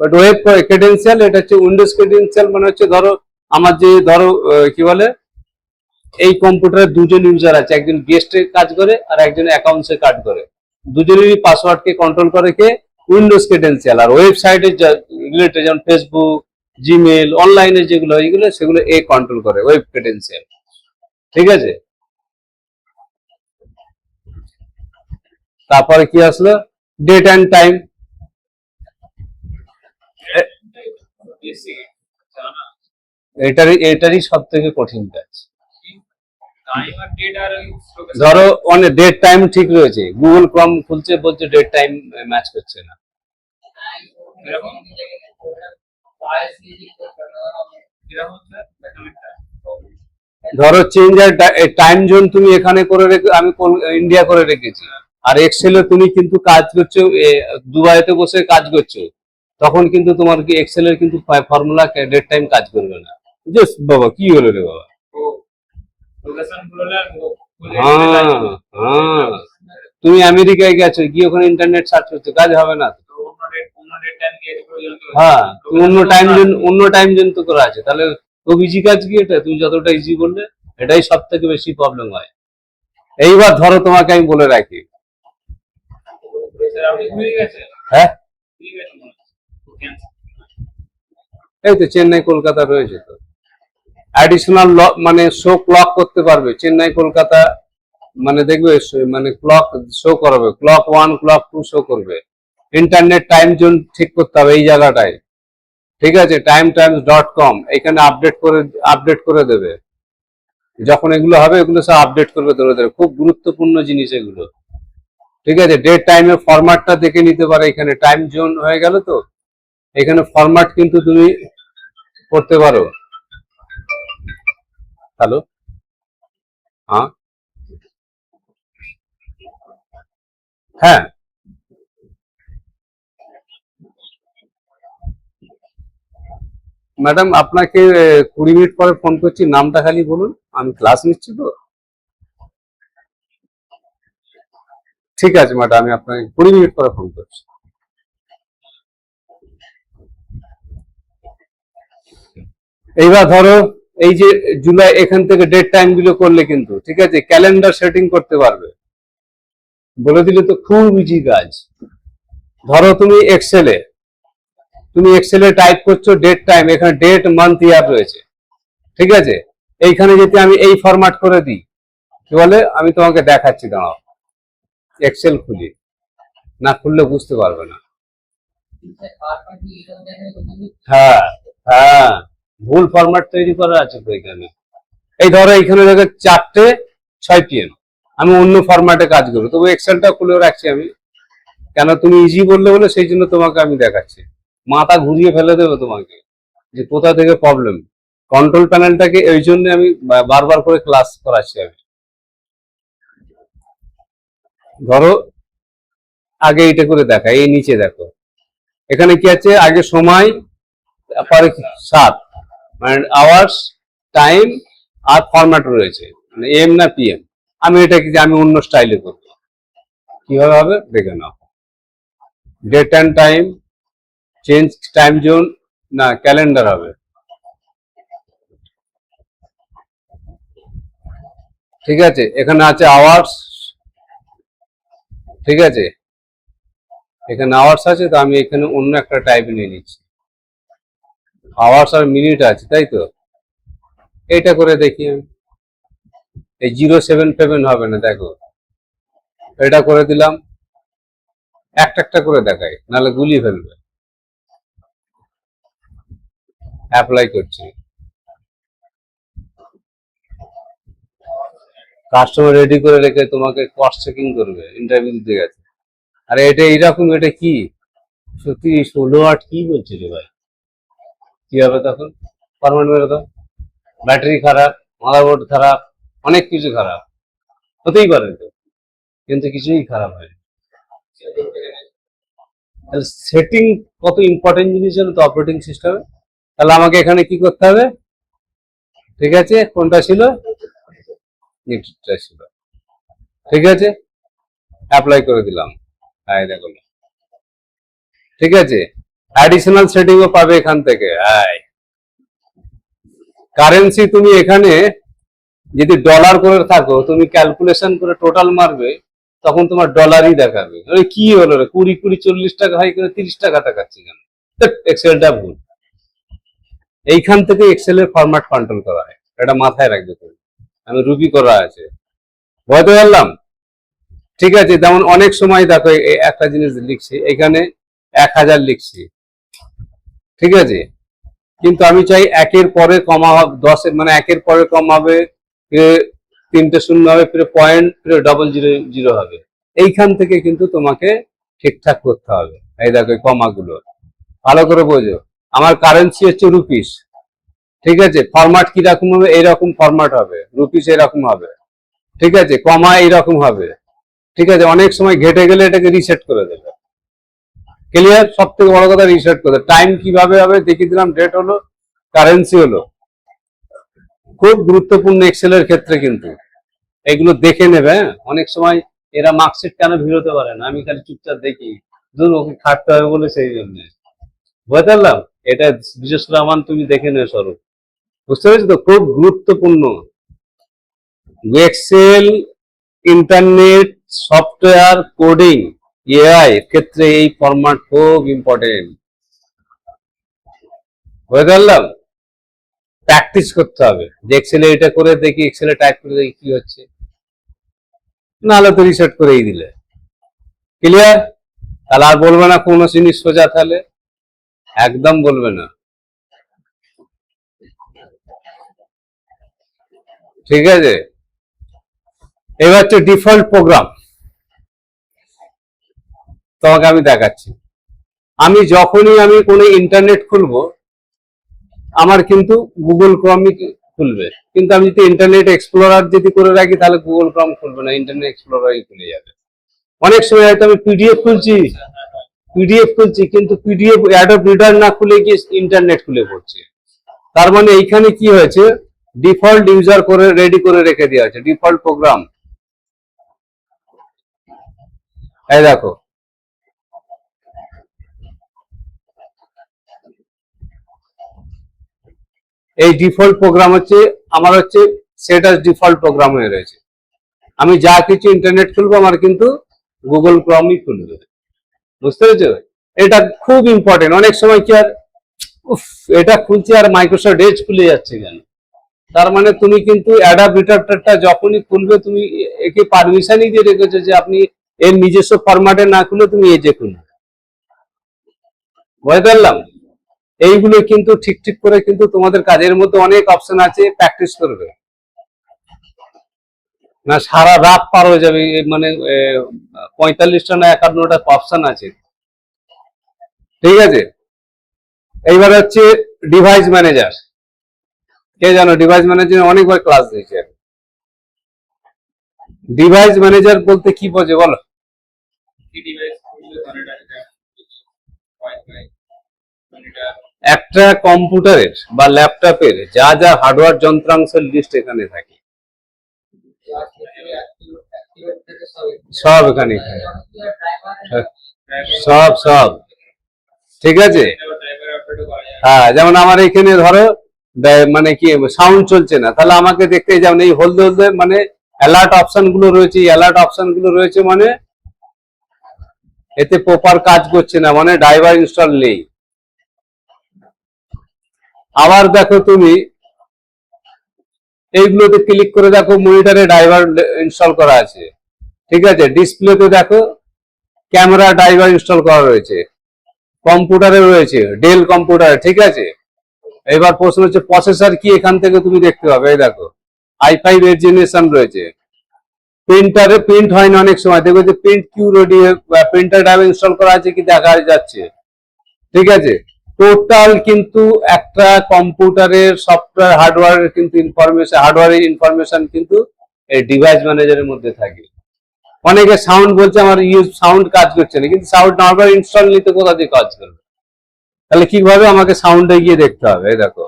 বাট ওয়েব ক্রেডেনশিয়াল এটা হচ্ছে উইন্ডোজ ক্রেডেনশিয়াল, মানে হচ্ছে ধরো আমার যে ধরো কি বলে এই কম্পিউটারে দুজন ইউজার আছে, একজন গেস্টে কাজ করে আর একজন অ্যাকাউন্টসে কাজ করে, দুজনেরই পাসওয়ার্ডকে কন্ট্রোল করে কে? Windows credential. আর ওয়েবসাইটের রিলেটেড যেমন ফেসবুক, জিমেল, অনলাইনে যেগুলো এইগুলো সেগুলো এ কন্ট্রোল করে, ওয়েব ক্রেডেনশিয়াল, ঠিক আছে। তারপরে কি আসলো? Date and time. এটারই সব থেকে কঠিন কাজ। ধরো অনেক ডেট টাইম ঠিক রয়েছে, গুগল ক্রোম খুলছে বলছে ডেট টাইম ম্যাচ করছে না, ধরো চেঞ্জ আর টাইম জোন তুমি এখানে করে রেখে আমি ইন্ডিয়া করে রেখেছি, আর এক্সেলে তুমি কিন্তু কাজ করছো দুবাইতে বসে কাজ করছো, তখন কিন্তু তোমার কি এক্সেলের কিন্তু ফর্মুলা ডেট টাইম কাজ করবে না। বাবা কি হলো রে বাবা, হ্যাঁ হ্যাঁ, তুমি আমেরিকায় গেছো গিয়ে ওখানে ইন্টারনেট সার্চ করছো, কাজ হবে না। ক্রিয়েট প্রয়োজন তো হ্যাঁ, তুমি অন্য টাইম জোন তো করা আছে, তাহলে খুব ইজি কাজ কি এটা? তুমি যতটা ইজি বললে এটাই সব থেকে বেশি প্রবলেম হয়। এইবার ধরো তোমাকে আমি বলে রাখি, স্যার আপনি ঘুরে গেছে হ্যাঁ ঘুরে গেছে মনে হচ্ছে ক্যান্সার এই তো চেন্নাই কলকাতা রয়েছে তো, অ্যাডিশনাল মানে শো ক্লক করতে পারবে চেন্নাই কলকাতা, মানে দেখবে মানে ক্লক শো করাবে, ক্লক 1 ক্লক 2 শো করবে। ইন্টারনেট টাইম জোন ঠিক করতে হবে এই জায়গাটায়, ঠিক আছে, times.com এখানে আপডেট করে দেবে। যখন এগুলো হবে এগুলো সব আপডেট করবে ধরে ধরে, খুব গুরুত্বপূর্ণ জিনিস এগুলো, ঠিক আছে। ডেট টাইমের ফরম্যাটটা দেখে নিতে পারে, এখানে টাইম জোন হয়ে গেল তো, এখানে ফরম্যাট কিন্তু তুমি করতে পারো। হ্যালো, হ্যাঁ হ্যাঁ ম্যাডাম, আপনাকে 20 মিনিট পরে ফোন করছি, নামটা খালি বলুন, আমি ক্লাস নিচ্ছি তো। ঠিক আছে ম্যাডাম, আমি আপনাকে 20 মিনিট পরে ফোন করছি। এইবার ধরো এই যে জুলাই, এখান থেকে ডেট টাইম গুলো করলে কিন্তু ঠিক আছে, ক্যালেন্ডার সেটিং করতে পারবে, বলে দিলে তো খুব ইজি কাজ। ধরো তুমি এক্সেলে টাইপ করছো ডেট টাইম, এখানে ডেট মান্থ ইয়ার রয়েছে, ঠিক আছে। এইখানে যদি আমি এই ফরম্যাট করে দিই, কি বলে, আমি তোমাকে দেখাচ্ছি, দাঁড়াও এক্সেল খুলি, না খুললে বুঝতে পারবে না। হ্যাঁ হ্যাঁ, ভুল ফরম্যাট তৈরি করা আছে তো এখানে। এই ধরো এইখানে দেখো 4:06 PM, আমি অন্য ফরম্যাটে কাজ করবো, তবু এক্সেলটা খুলে রাখছি আমি, কেন তুমি ইজি বললে বলে সেই জন্য তোমাকে আমি দেখাচ্ছি। মাথা ঘুরিয়ে ফেলে দেবে তোমাকে যে কোথা থেকে প্রবলেম। কন্ট্রোল প্যানেলটাকে এই জন্য আমি বারবার করে ক্লাস করাচ্ছি আমি। ধরো আগে এইটা করে দেখা, এই নিচে দেখো এখানে কি আছে, আগে সময়, পরে 7 মানে আওয়ার্স, টাইম, আর ফরম্যাট রয়েছে, মানে এম না PM। আমি এটা কি আমি অন্য স্টাইলে করবো, কিভাবে হবে দেখে নাও। Date and time, change time zone, না ক্যালেন্ডার হবে, ঠিক আছে। এখানে আছে আওয়ার্স, ঠিক আছে, এখানে আওয়ার্স আছে, তো আমি এখানে অন্য একটা টাইপ নিয়ে নিচ্ছি, আওয়ার্স আর মিনিট আছে, তাই তো। এইটা করে দেখি আমি, এই 077 হবে না, দেখো এটা করে দিলাম, একটা একটা করে দেখাই, নাহলে গুলিয়ে ফেলবে। অ্যাপ্লাই করছি, কাস্টমার রেডি করে রেখে তোমাকে কস্ট চেকিং করবে, ইন্টারভিউ দিতে গেছে। আরে এটা এইরকম, এটা কি সত্যি 16 ওয়াট কি বলছে রে ভাই, কি হবে তখন? ফরম্যাট মেরে দাও, ব্যাটারি খারাপ, মাদারবোর্ড খারাপ, অনেক কিছু খারাপ হতেই পারে তো, কিন্তু কিছুই খারাপ হয়। তাহলে সেটিং কত ইম্পর্টেন্ট জিনিস জানো তো অপারেটিং সিস্টেমে। তাহলে আমাকে এখানে কি করতে হবে, ঠিক আছে, কোনটা ছিল, এটা ছিল, ঠিক আছে, অ্যাপ্লাই করে দিলাম, হ্যাঁ দেখো, ঠিক আছে। অ্যাডিশনাল সেটিংও পাবে এখান থেকে, হ্যাঁ। কারেন্সি তুমি এখানে যদি ডলার করে থাকো, তুমি ক্যালকুলেশন করে টোটাল মারবে, তখন তোমার ডলারই দেখাবে। আরে কি হলো রে, 20, 20, 40 টাকা হয় করে 30 টাকা দেখাচ্ছে কেন? এক্সেলটা ভুল। এইখান থেকে এক্সেলের ফরম্যাট কন্ট্রোল করা হয়, এটা মাথায় রাখবে তুমি। আমি রুবি করা আছে, বুঝতে পারলাম, ঠিক আছে। যেমন অনেক সময় দেখো একটা জিনিস লিখছি, এখানে 1000 লিখছি, ঠিক আছে, কিন্তু আমি চাই একের পরে কমা হবে 10, মানে একের পরে কম হবে, ফিরে 3টে শূন্য হবে, ফিরে পয়েন্ট, ফিরে 000 হবে। এইখান থেকে কিন্তু তোমাকে ঠিকঠাক করতে হবে। এই দেখো এই কমাগুলো ভালো করে বোঝো। আমার কারেন্সি হচ্ছে রুপিস, ঠিক আছে, ফরম্যাট কিরকম হবে, এইরকম ফরম্যাট হবে, রুপিস এরকম হবে, ঠিক আছে, কমা এইরকম হবে, ঠিক আছে। অনেক সময় ঘেটে গেলে এটাকে রিসেট করে দেবে, ক্লিয়ার। সব থেকে বড় কথা রিসেট করে দেবে। টাইম কিভাবে হবে দেখিয়ে দিলাম, ডেট হলো, কারেন্সি হলো, খুব গুরুত্বপূর্ণ এক্সেলের ক্ষেত্রে কিন্তু এগুলো দেখে নেবে। হ্যাঁ, অনেক সময় এরা মার্কশিট কেন ভিড়তে পারে না, আমি খালি চুপচাপ দেখি, ধরুন ওকে খাটতে হবে বলে সেই জন্য। বুঝতে পারলাম? এটা বিশেষ করে আমার তুমি দেখে নেও স্বরূপ, বুঝতে পেরেছো তো? খুব গুরুত্বপূর্ণ। Excel, internet, software, coding, AI এর ক্ষেত্রে এই ফরম্যাট খুব ইম্পর্টেন্ট। বুঝতে পারলাম? প্র্যাকটিস করতে হবে যে এক্সেলে এটা করে দেখি, এক্সেলে টাইপ করে দেখি কি হচ্ছে, নাহলে তো রিসেট করেই দিলে। ক্লিয়ার? তাহলে আর বলবে না কোনো জিনিস সোজা, তাহলে একদম বলবে না। ঠিক আছে, এবার হচ্ছে ডিফল্ট প্রোগ্রাম, তোমাকে আমি দেখাচ্ছি। আমি যখনই আমি কোনো ইন্টারনেট খুলবো, আমার কিন্তু গুগল ক্রমই খুলবে, কিন্তু আমি যদি ইন্টারনেট এক্সপ্লোরার যদি করে রাখি তাহলে গুগল ক্রম খুলবে না, ইন্টারনেট এক্সপ্লোরারই খুলে যাবে। অনেক সময় হয়তো আমি পিডিএফ খুলছি কিন্তু পিডিএফ অ্যাডব রিডার না খুলে গিয়ে ইন্টারনেট খুলে পড়ছে। তার মানে এইখানে কি হয়েছে, ডিফল্ট ইউজার করে রেডি করে রেখে দেওয়া আছে, ডিফল্ট প্রোগ্রাম। এই দেখো, এই ডিফল্ট প্রোগ্রাম হচ্ছে আমার, হচ্ছে সেট আস ডিফল্ট প্রোগ্রাম হয়ে রয়েছে। আমি যা কিছু ইন্টারনেট খুলবো আমার কিন্তু গুগল ক্রমই খুলবে। বুঝতে পেরেছো? এটা খুব ইম্পর্টেন্ট। অনেক সময় কি আর উফ, এটা খুলছে আর মাইক্রোসফট এজ খুলে যাচ্ছে কেন? তার মানে তুমি কিন্তু অ্যাডাব রিডারটা যখনই খুলবে তুমি একে পারমিশনই দিয়ে রেখেছো যে আপনি এর নিজস্ব ফরম্যাটে না খুলে তুমি এজে খুলবে। বুঝতে পারলাম? এইগুলো কিন্তু ঠিক ঠিক করে কিন্তু তোমাদের কাজের মধ্যে অনেক অপশন আছে, প্র্যাকটিস করবে না সারা রাত পার হয়ে যাবে। মানে 45টা না 51টা অপশন আছে। ঠিক আছে, এইবার হচ্ছে ডিভাইস ম্যানেজার। কে জানো ডিভাইস ম্যানেজার? অনেকবার ক্লাস দিয়েছে। ডিভাইস ম্যানেজার বলতে কি বোঝে বলো? কি ডিভাইস খুললে মনিটর এটা ওয়াইফাই মনিটর একটা কম্পিউটারের বা ল্যাপটপের যা যা হার্ডওয়্যার যন্ত্রাংশের লিস্ট এখানে থাকে, সব এখানে থাকে। সব সব ঠিক আছে। ড্রাইভার আপডেট করা যায়। হ্যাঁ, যেমন আমার এখানে ধরো মানে কি সাউন্ড চলছে না, তাহলে আমাকে দেখতে যেমন এই হলদে হলদে মানে অ্যালার্ট অপশন গুলো রয়েছে, অ্যালার্ট অপশন গুলো রয়েছে মানে এতে প্রপার কাজ করছে না, মানে ড্রাইভার ইনস্টল নেই। আবার দেখো তুমি এইগুলোতে ক্লিক করে দেখো মনিটরে ড্রাইভার ইনস্টল করা আছে। ঠিক আছে, ডিসপ্লেতে দেখো ক্যামেরা ড্রাইভার ইনস্টল করা রয়েছে, কম্পিউটারে রয়েছে, ডেল কম্পিউটারে। ঠিক আছে, এবার প্রশ্ন হচ্ছে প্রসেসর কি, এখান থেকে তুমি দেখতে পাবে। এই দেখো i5 এর জেনারেশন রয়েছে। প্রিন্টারে প্রিন্ট হয় না অনেক সময়, দেখবে যে print queue ready printer driver install করা আছে কি দেখা যাচ্ছে। ঠিক আছে, টোটাল কিন্তু একটা কম্পিউটারের সফটওয়্যার হার্ডওয়্যারের কিন্তু ইনফরমেশন, হার্ডওয়্যারের ইনফরমেশন কিন্তু এই ডিভাইস ম্যানেজারের মধ্যে থাকে। অনেকে সাউন্ড বলছে আমার সাউন্ড কাজ করছে না, কিন্তু সাউন্ড নর্মাল ইনস্টল নিতে কোথা দিয়ে কাজ করবে? তাহলে কিভাবে আমাকে সাউন্ডে গিয়ে দেখতে হবে। এই দেখো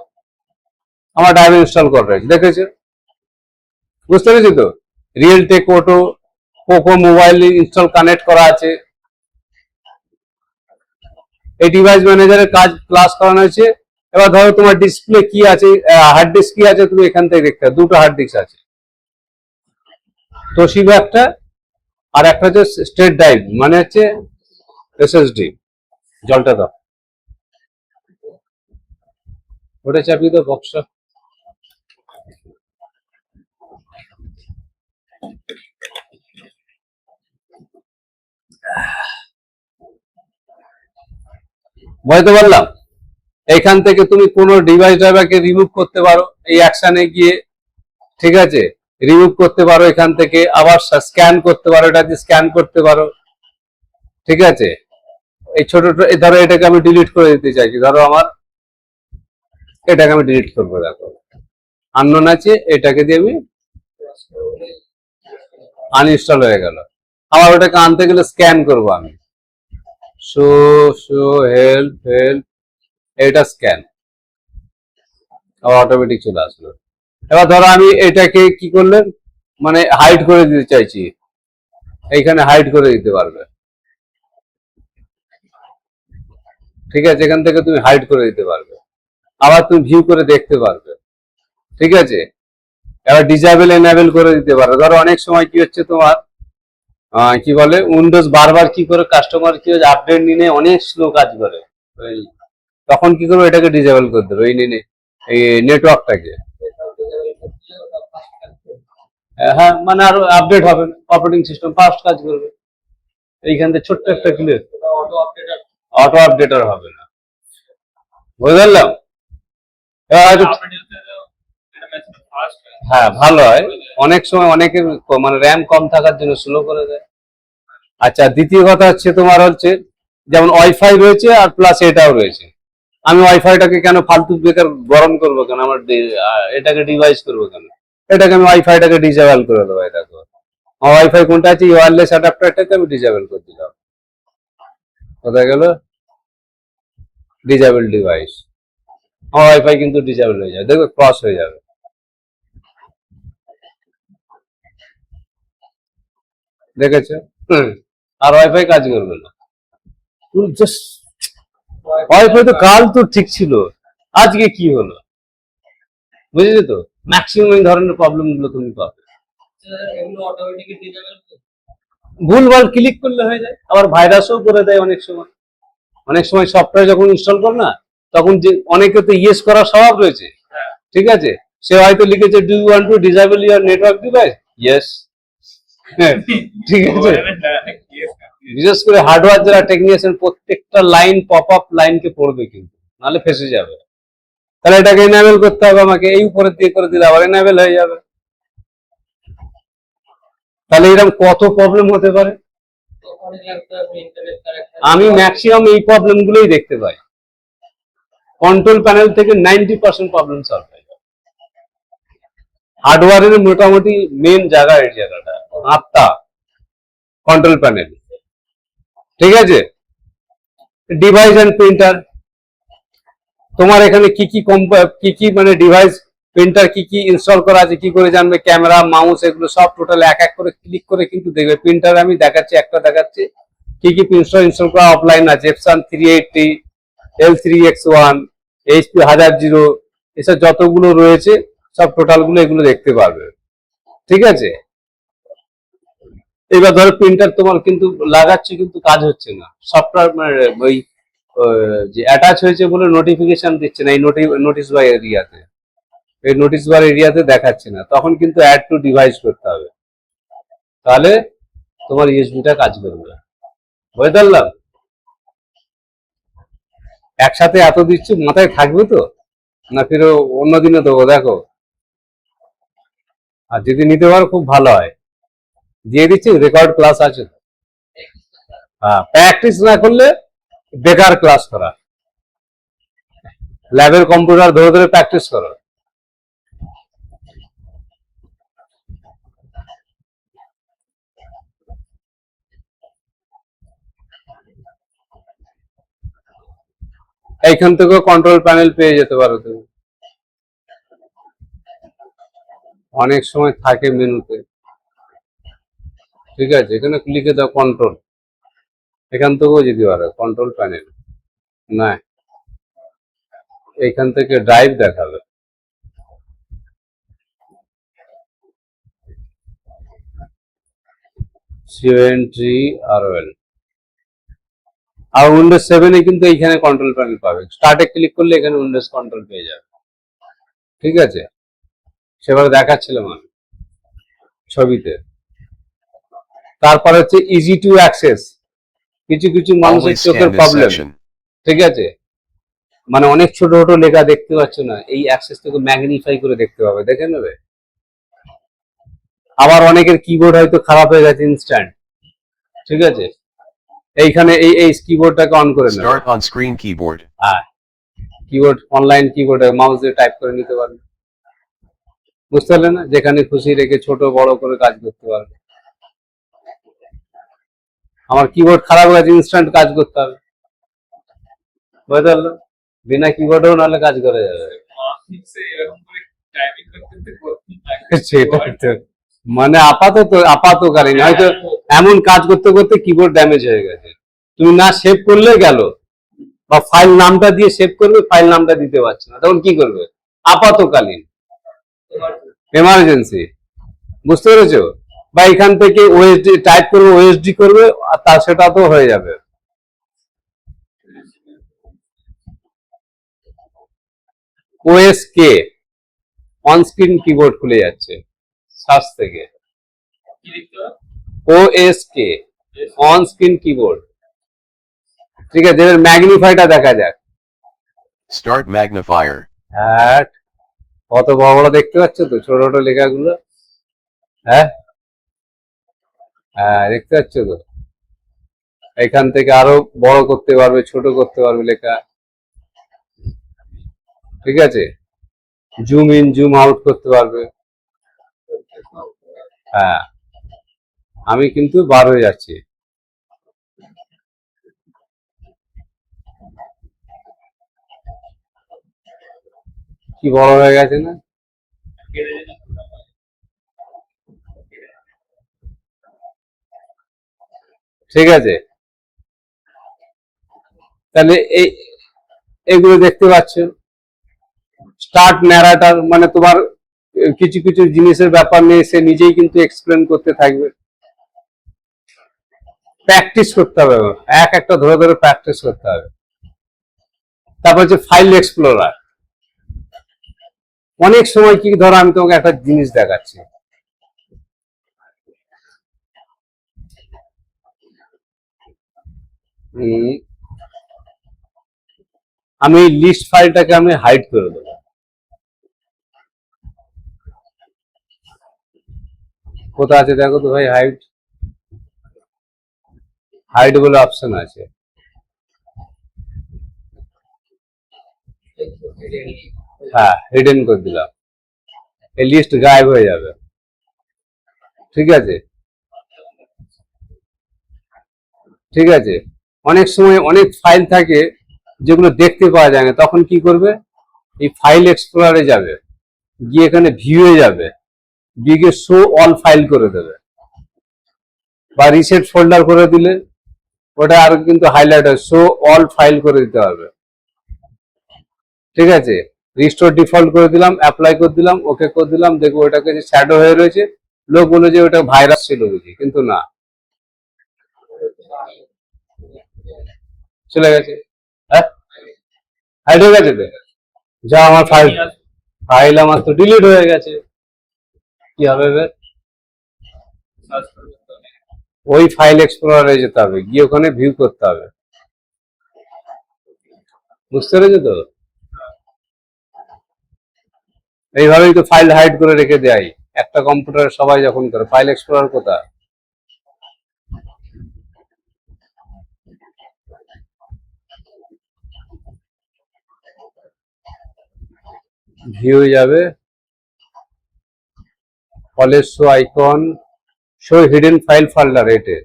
আমার ড্রাইভার ইনস্টল করা রয়েছে, দেখেছো? বুঝতে পেরেছি তো? Realtek auto Poco mobile install connect করা আছে। এই ডিভাইস ম্যানেজারের কাজ ক্লাস করানো হয়েছে। এবার ধরো তোমার ডিসপ্লে কি আছে, হার্ড ডিস্ক কি আছে, তুমি এখান থেকে দেখতে হবে। দুটো হার্ড ডিস্ক আছে, তোশিবা একটা, আর একটা হচ্ছে স্টেট ড্রাইভ, মানে হচ্ছে এসএসডি। জলটা দাও, ওটা চাপিয়ে দাও বক্সটা। বুঝতে পারলাম? এখান থেকে তুমি কোনো ডিভাইস ড্রাইভারকে রিমুভ করতে পারো এই অ্যাকশনে গিয়ে। ঠিক আছে, রিমুভ করতে পারো এখান থেকে, আবার স্ক্যান করতে পারো, এটা দিয়ে স্ক্যান করতে পারো। ঠিক আছে, এই ছোট ধরো এটাকে আমি ডিলিট করে দিতে চাইছি, ধরো আমার এটাকে আমি ডিলিট করবো। দেখো আননোন আছে, এটাকে দিয়ে আমি আনইনস্টল হয়ে গেল। আবার ওটাকে আনতে গেলে স্ক্যান করবো আমি, শো শো হেল্প হেল্প, এটা স্ক্যান, আবার অটোমেটিক চলে আসলো। এবার ধরো আমি এটাকে কি করলেন, মানে হাইড করে দিতে চাইছি, এইখানে হাইড করে দিতে পারবে। ঠিক আছে, এখান থেকে তুমি হাইড করে দিতে পারবে, আবার তুমি ভিউ করে দেখতে পারবে। ঠিক আছে, এবার ডিসেবল এনেবল করে দিতে পারো। ধরো অনেক সময় কি হচ্ছে তোমার কি বলে উইন্ডোজ বারবার কি করে কাস্টমার কি আপডেট নিয়ে অনেক স্লো কাজ করে, তখন কি করবো, এটাকে ডিসেবল করে দেবো, এই নেটওয়ার্কটাকে। হ্যাঁ, মানে আরো আপডেট হবে না, অপারেটিং সিস্টেম ফাস্ট কাজ করবে। এইখান থেকে ছোট্ট একটা ক্লিয়ার অটো আপডেটার হবে না, বুঝলাম। হ্যাঁ, ভালো হয়। অনেক সময় অনেকের মানে র্যাম কম থাকার জন্য স্লো করে দেয়। আচ্ছা, দ্বিতীয় কথা হচ্ছে তোমার হচ্ছে যেমন ওয়াইফাই রয়েছে আর প্লাস এটাও রয়েছে। আমি ওয়াইফাইটাকে কেন ফালতু বেকার গরম করবো কেন, আমার এটাকে ডিভাইস করবো কেন, এটাকে আমি ওয়াইফাইটাকে ডিসেবল করে দেবো। এটাকে আমার ওয়াইফাই কোনটা আছে, ওয়্যারলেস অ্যাডাপ্টারটাকে আমি ডিসেবল করে দিলাম, কোথায় গেল ডিসেবল ডিভাইস। আমার ওয়াইফাই কিন্তু ডিসেবল হয়ে যাবে, দেখবে ক্রস হয়ে যাবে। দেখেছো? আর ওয়াইফাই কাজ করবে না। ওয়াইফাই তো কাল তো ঠিক ছিল, আজকে কি হলো, বুঝেছো তো? ম্যাক্সিমাম এই ধরনের প্রবলেম গুলো তুমি পাবে। ভুলভাল ক্লিক করলে হয়ে যায়, আবার ভাইরাসও করে দেয় অনেক সময়। অনেক সময় সফটওয়্যার যখন ইনস্টল কর না, তখন যে অনেকে তো ইয়েস করার স্বভাব রয়েছে, ঠিক আছে, সে হয়তো লিখেছে do you want to disable your network device, yes. ঠিক আছে, বিশেষ করে হার্ডওয়্যার যারা টেকনিশিয়ান প্রত্যেকটা লাইন পপ আপ লাইনকে পড়বে, কিন্তু নাহলে ফেসে যাবে। তাহলে এটাকে এনাবেল করতে হবে আমাকে, এই উপরে দিয়ে করে দিলে আবার এনাবেল হয়ে যাবে। তাহলে এরকম কত প্রবলেম হতে পারে, আমি ম্যাক্সিমাম এই প্রবলেম গুলোই দেখতে পাই। কন্ট্রোল প্যানেল থেকে 90% প্রবলেম সলভ হয়ে যাবে। হার্ডওয়্যারের মোটামুটি মেন জায়গা এই জায়গাটা, আটটা কন্ট্রোল প্যানেল। ঠিক আছে, ডিভাইস এন্ড প্রিন্টার, তোমার এখানে কি কি মানে ডিভাইস প্রিন্টার কি কি ইনস্টল করা আছে, কি করে জানবে, ক্যামেরা মাউস এগুলো সব টোটাল এক এক করে ক্লিক করে কিন্তু দেখবে। প্রিন্টার আমি দেখাচ্ছি, একটা দেখাচ্ছি কি কি ইনস্টল করা অফলাইন আছে, এপসন 380, L3X1, HP 1000, এসব যতগুলো রয়েছে সব টোটাল গুলো এগুলো দেখতে পারবে। ঠিক আছে, এবার ধরো প্রিন্টার তোমার কিন্তু লাগাচ্ছে কিন্তু কাজ হচ্ছে না, সফটওয়্যার মানে ওই যে অ্যাটাচ হয়েছে বলে নোটিফিকেশন দিচ্ছে না, এই নোটিশ বার এরিয়াতে, এই নোটিশ বার এরিয়াতে দেখাচ্ছে না, তখন কিন্তু অ্যাড টু ডিভাইস করতে হবে, তাহলে তোমার ইউএসবিটা কাজ করবে। বুঝতে পারলাম? একসাথে এত দিচ্ছি মাথায় থাকবে তো, না ফিরে অন্যদিনে দেবো দেখো। আর যদি নিতে পারো খুব ভালো হয়, দিয়ে দিচ্ছি, রেকর্ড ক্লাস আছে। হ্যাঁ, প্র্যাকটিস না করলে বেকার ক্লাস করা, ল্যাবের কম্পিউটার ধরে ধরে প্র্যাকটিস করো। এইখান থেকেও কন্ট্রোল প্যানেল পেয়ে যেতে পারো তুমি, অনেক সময় থাকে মেনুতে। ঠিক আছে, এখানে লিখে দাও কন্ট্রোল, এখান থেকেও যেতে পারো কন্ট্রোল প্যানেল। না, এইখান থেকে ড্রাইভ দেখাবে, CNTRL। আর উইন্ডোজ 7 কিন্তু এইখানে কন্ট্রোল প্যানেল পাবে, স্টার্টে ক্লিক করলে এখানে উইন্ডোজ কন্ট্রোল পেয়ে যাবে। ঠিক আছে, সেভাবে দেখাচ্ছিলাম আমি ছবিতে। তারপর হচ্ছে ইজি টু অ্যাক্সেস, কিছু কিছু মানুষের Always চোখের scan this প্রবলেম, section. ঠিক আছে, মানে অনেক ছোট ছোট লেখা দেখতে পাচ্ছ না, এই অ্যাক্সেস থেকে ম্যাগনিফাই করে দেখতে পাবে, দেখে নেবে। আবার অনেকের কিবোর্ড হয়তো খারাপ হয়ে গেছে ইনস্ট্যান্ট, ঠিক আছে, এইখানে এই কিবোর্ডটাকে অন করে নেবে। Start on screen keyboard. হ্যাঁ, কিবোর্ড অনলাইন কিবোর্ড মাউস দিয়ে টাইপ করে নিতে পারবে, বুঝতে পারলে না, যেখানে খুশি রেখে ছোট বড় করে কাজ করতে পারবে। আমার কিবোর্ড খারাপ হয়ে গেছে, ইনস্ট্যান্ট কাজ করতে হবে, বুঝতে পারলো, বিনা কিবোর্ডেও নাহলে কাজ করে যাবে। সেটা তো মানে আপাতকালীন হয়তো এমন কাজ করতে করতে কিবোর্ড ড্যামেজ হয়ে গেছে, তুমি না সেভ করলে গেল, বা ফাইল নামটা দিয়ে সেভ করবে, ফাইল নামটা দিতে পারছে না, তখন কি করবে? আপাতকালীন, এমার্জেন্সি, বুঝতে পেরেছো? বা এখান থেকে ওএসডি টাইপ করবে, ওএসডি করবে, আর তার সেটা তো হয়ে যাবে। ওএসকে অন স্ক্রিন কিবোর্ড খুলে যাচ্ছে সার্চ থেকে। কি লিখতে হবে? ওএসকে অন স্ক্রিন কিবোর্ড। ঠিক আছে, এবার ম্যাগনিফাইটা দেখা যাক। Start magnifier. হ্যাঁ, কত বড় বড় দেখতে পাচ্ছ তো ছোট ছোট লেখাগুলো? হ্যাঁ হ্যাঁ, দেখতে পাচ্ছ তো? এখান থেকে আরো বড় করতে পারবে, ছোট করতে পারবে লেখা। ঠিক আছে, জুম ইন জুম আউট করতে পারবে। হ্যাঁ, আমি কিন্তু বার হয়ে যাচ্ছি। কি বড় হয়ে গেছে না? কেটে যেতে হবে। ঠিক আছে, তাহলে এগুলো দেখতে পাচ্ছ। স্টার্ট ন্যারেটর, মানে তোমার কিছু কিছু জিনিসের ব্যাপার নিয়ে সে নিজেই কিন্তু এক্সপ্লেন করতে থাকবে। প্র্যাকটিস করতে হবে, এক একটা ধরে ধরে প্র্যাকটিস করতে হবে। তারপর হচ্ছে ফাইল এক্সপ্লোরার। অনেক সময় কি, ধরো আমি তোমাকে একটা জিনিস দেখাচ্ছি, আমি লিস্ট ফাইলটাকে আমি হাইড করে দেবো। কোথায় আছে দেখো তো ভাই, হাইড, হাইড বলে অপশন আছে। হ্যাঁ, হিডেন করে দিলাম, এই লিস্ট গায়েব হয়ে যাবে। ঠিক আছে, ঠিক আছে। অনেক সময় অনেক ফাইল থাকে যেগুলো দেখতে পাওয়া যায় না, তখন কি করবে? এই ফাইল এক্সপ্লোরারে যাবে, গিয়ে এখানে ভিউয়ে যাবে, গিয়ে শো অল ফাইল করে দেবে, বা রিসেট ফোল্ডার করে দিলে ওটা আর কিন্তু হাইলাইট হয়, শো অল ফাইল করে দিতে হবে। ঠিক আছে, রিস্টোর ডিফল্ট করে দিলাম, অ্যাপ্লাই করে দিলাম, ওকে করে দিলাম, দেখবো ওটাকে যে শ্যাডো হয়ে রয়েছে, লোক বলে যে ওটা ভাইরাস ছিল বুঝি, কিন্তু না, চলে গেছে। হ্যাঁ, হাইড হয়ে গেছে তো, যা আমার ফাইল, ফাইল আমার তো ডিলিট হয়ে গেছে। কি হবে এবার? সার্চ করতে হবে। ওই ফাইল এক্সপ্লোরারে যেতে হবে, গিয়ে ওখানে ভিউ করতে হবে। বুঝতে পেরেছো তো? এইভাবেই তো ফাইল হাইড করে রেখে দেয় একটা কম্পিউটারে সবাই যখন করে। ফাইল এক্সপ্লোরার কোথায়? ভিউ যাবে, কলেজ show icon, show hidden file folder, এটে।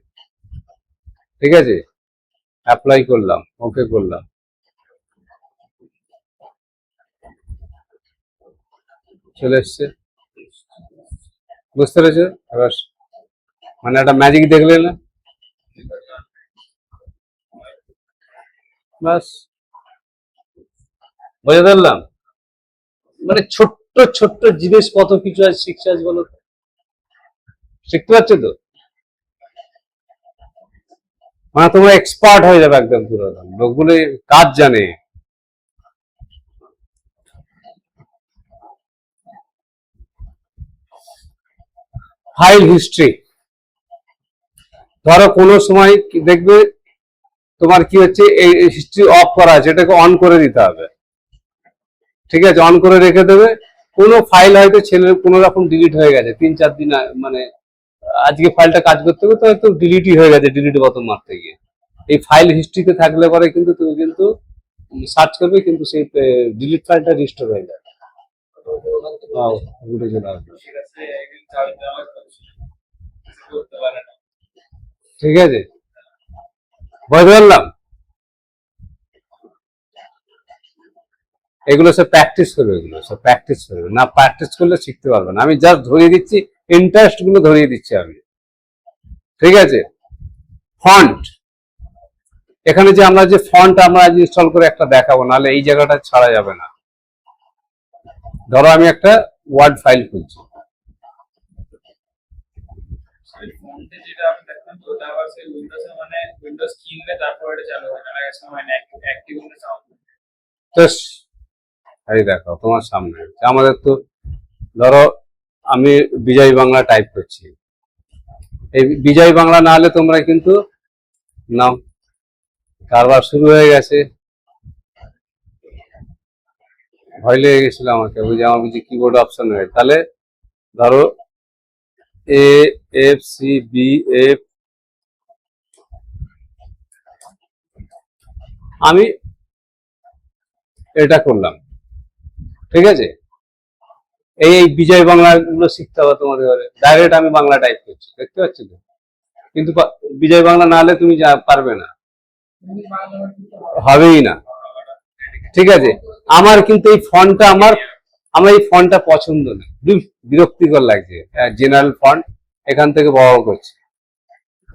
ঠিক আছে, অ্যাপ্লাই করলাম, ওকে করলাম, চলে এসছে। বুঝতে পেরেছো এবার? মানে একটা ম্যাজিক দেখলে না, বাস বুঝে ধরলাম। মানে ছোট্ট ছোট্ট জিনিস কত কিছু আজ শিখছে, আজ বলো তো? শিখতে পারছো তো? মানে তোমরা এক্সপার্ট হয়ে যাবে একদম পুরো, লোকগুলো কাজ জানে। ফাইল হিস্ট্রি, ধরো কোনো সময় দেখবে তোমার কি হচ্ছে, এই হিস্ট্রি অফ করা আছে, এটাকে অন করে দিতে হবে। ঠিক আছে, অন করে রেখে দেবে। কোনো ফাইল হয়তো ছেলের কোনো রকম ডিলিট হয়ে গেছে 3-4 দিন, মানে আজকে ফাইলটা কাজ করতে করতে হয়তো ডিলিটই হয়ে গেছে, ডিলিট বোতাম মারতে গিয়ে। এই ফাইল হিস্ট্রিতে থাকলে পরে কিন্তু তুমি কিন্তু সার্চ করবে, কিন্তু সেই ডিলিট ফাইলটা রিস্টোর হয়ে যাবে। ঘুরে চলে আসবে। সেক্ষেত্রে একদিন চাবি দেওয়া করতে পারে না। ঠিক আছে, বুঝতে পারলাম। এগুলো সব প্র্যাকটিস করবে, এগুলো সব প্র্যাকটিস করবে, না প্র্যাকটিস করলে শিখতে পারবে না। আমি জাস্ট ধরিয়ে দিচ্ছি, ইন্টারেস্ট গুলো ধরিয়ে দিচ্ছি আমি। ঠিক আছে, ফন্ট, এখানে যে আমরা যে ফন্ট আমরা আজ ইনস্টল করে একটা দেখাবো, নাহলে এই জায়গাটা ছাড়া যাবে না। ধরো আমি একটা ওয়ার্ড ফাইল খুলছি, ফন্টে যেটা আপনি দেখেন তো ওটা আবার সেই উইন্ডোজে মানে উইন্ডোজ কিনলে তারপর এটা চালু হয় না, লাগে সময় না অ্যাক্টিভ হলে সাউন্ড। তো এই দেখো তোমার সামনে আমাদের তো, ধরো আমি বিজয় বাংলা টাইপ করছি, এই বিজয় বাংলা না হলে তোমরা কিন্তু নাও, কারবার শুরু হয়ে গেছে। ভয় লেগে গেছিল আমাকে, বুঝে আমার বুঝি কিবোর্ড অপশন হয়ে, তাহলে ধরো A F C B F, আমি এটা করলাম, ঠিক আছে। এই এই বিজয় বাংলা গুলো শিখতে হবে তোমাদের ঘরে, ডাইরেক্ট আমি বাংলা টাইপ করছি, দেখতে পাচ্ছি তো, কিন্তু বিজয় বাংলা না হলে তুমি পারবে না, হবেই না, ঠিক আছে। আমার কিন্তু এই ফন্টটা আমার এই ফন্টটা পছন্দ না, বিরক্তিকর লাগছে, জেনারেল ফন্ট এখান থেকে বড় করছি।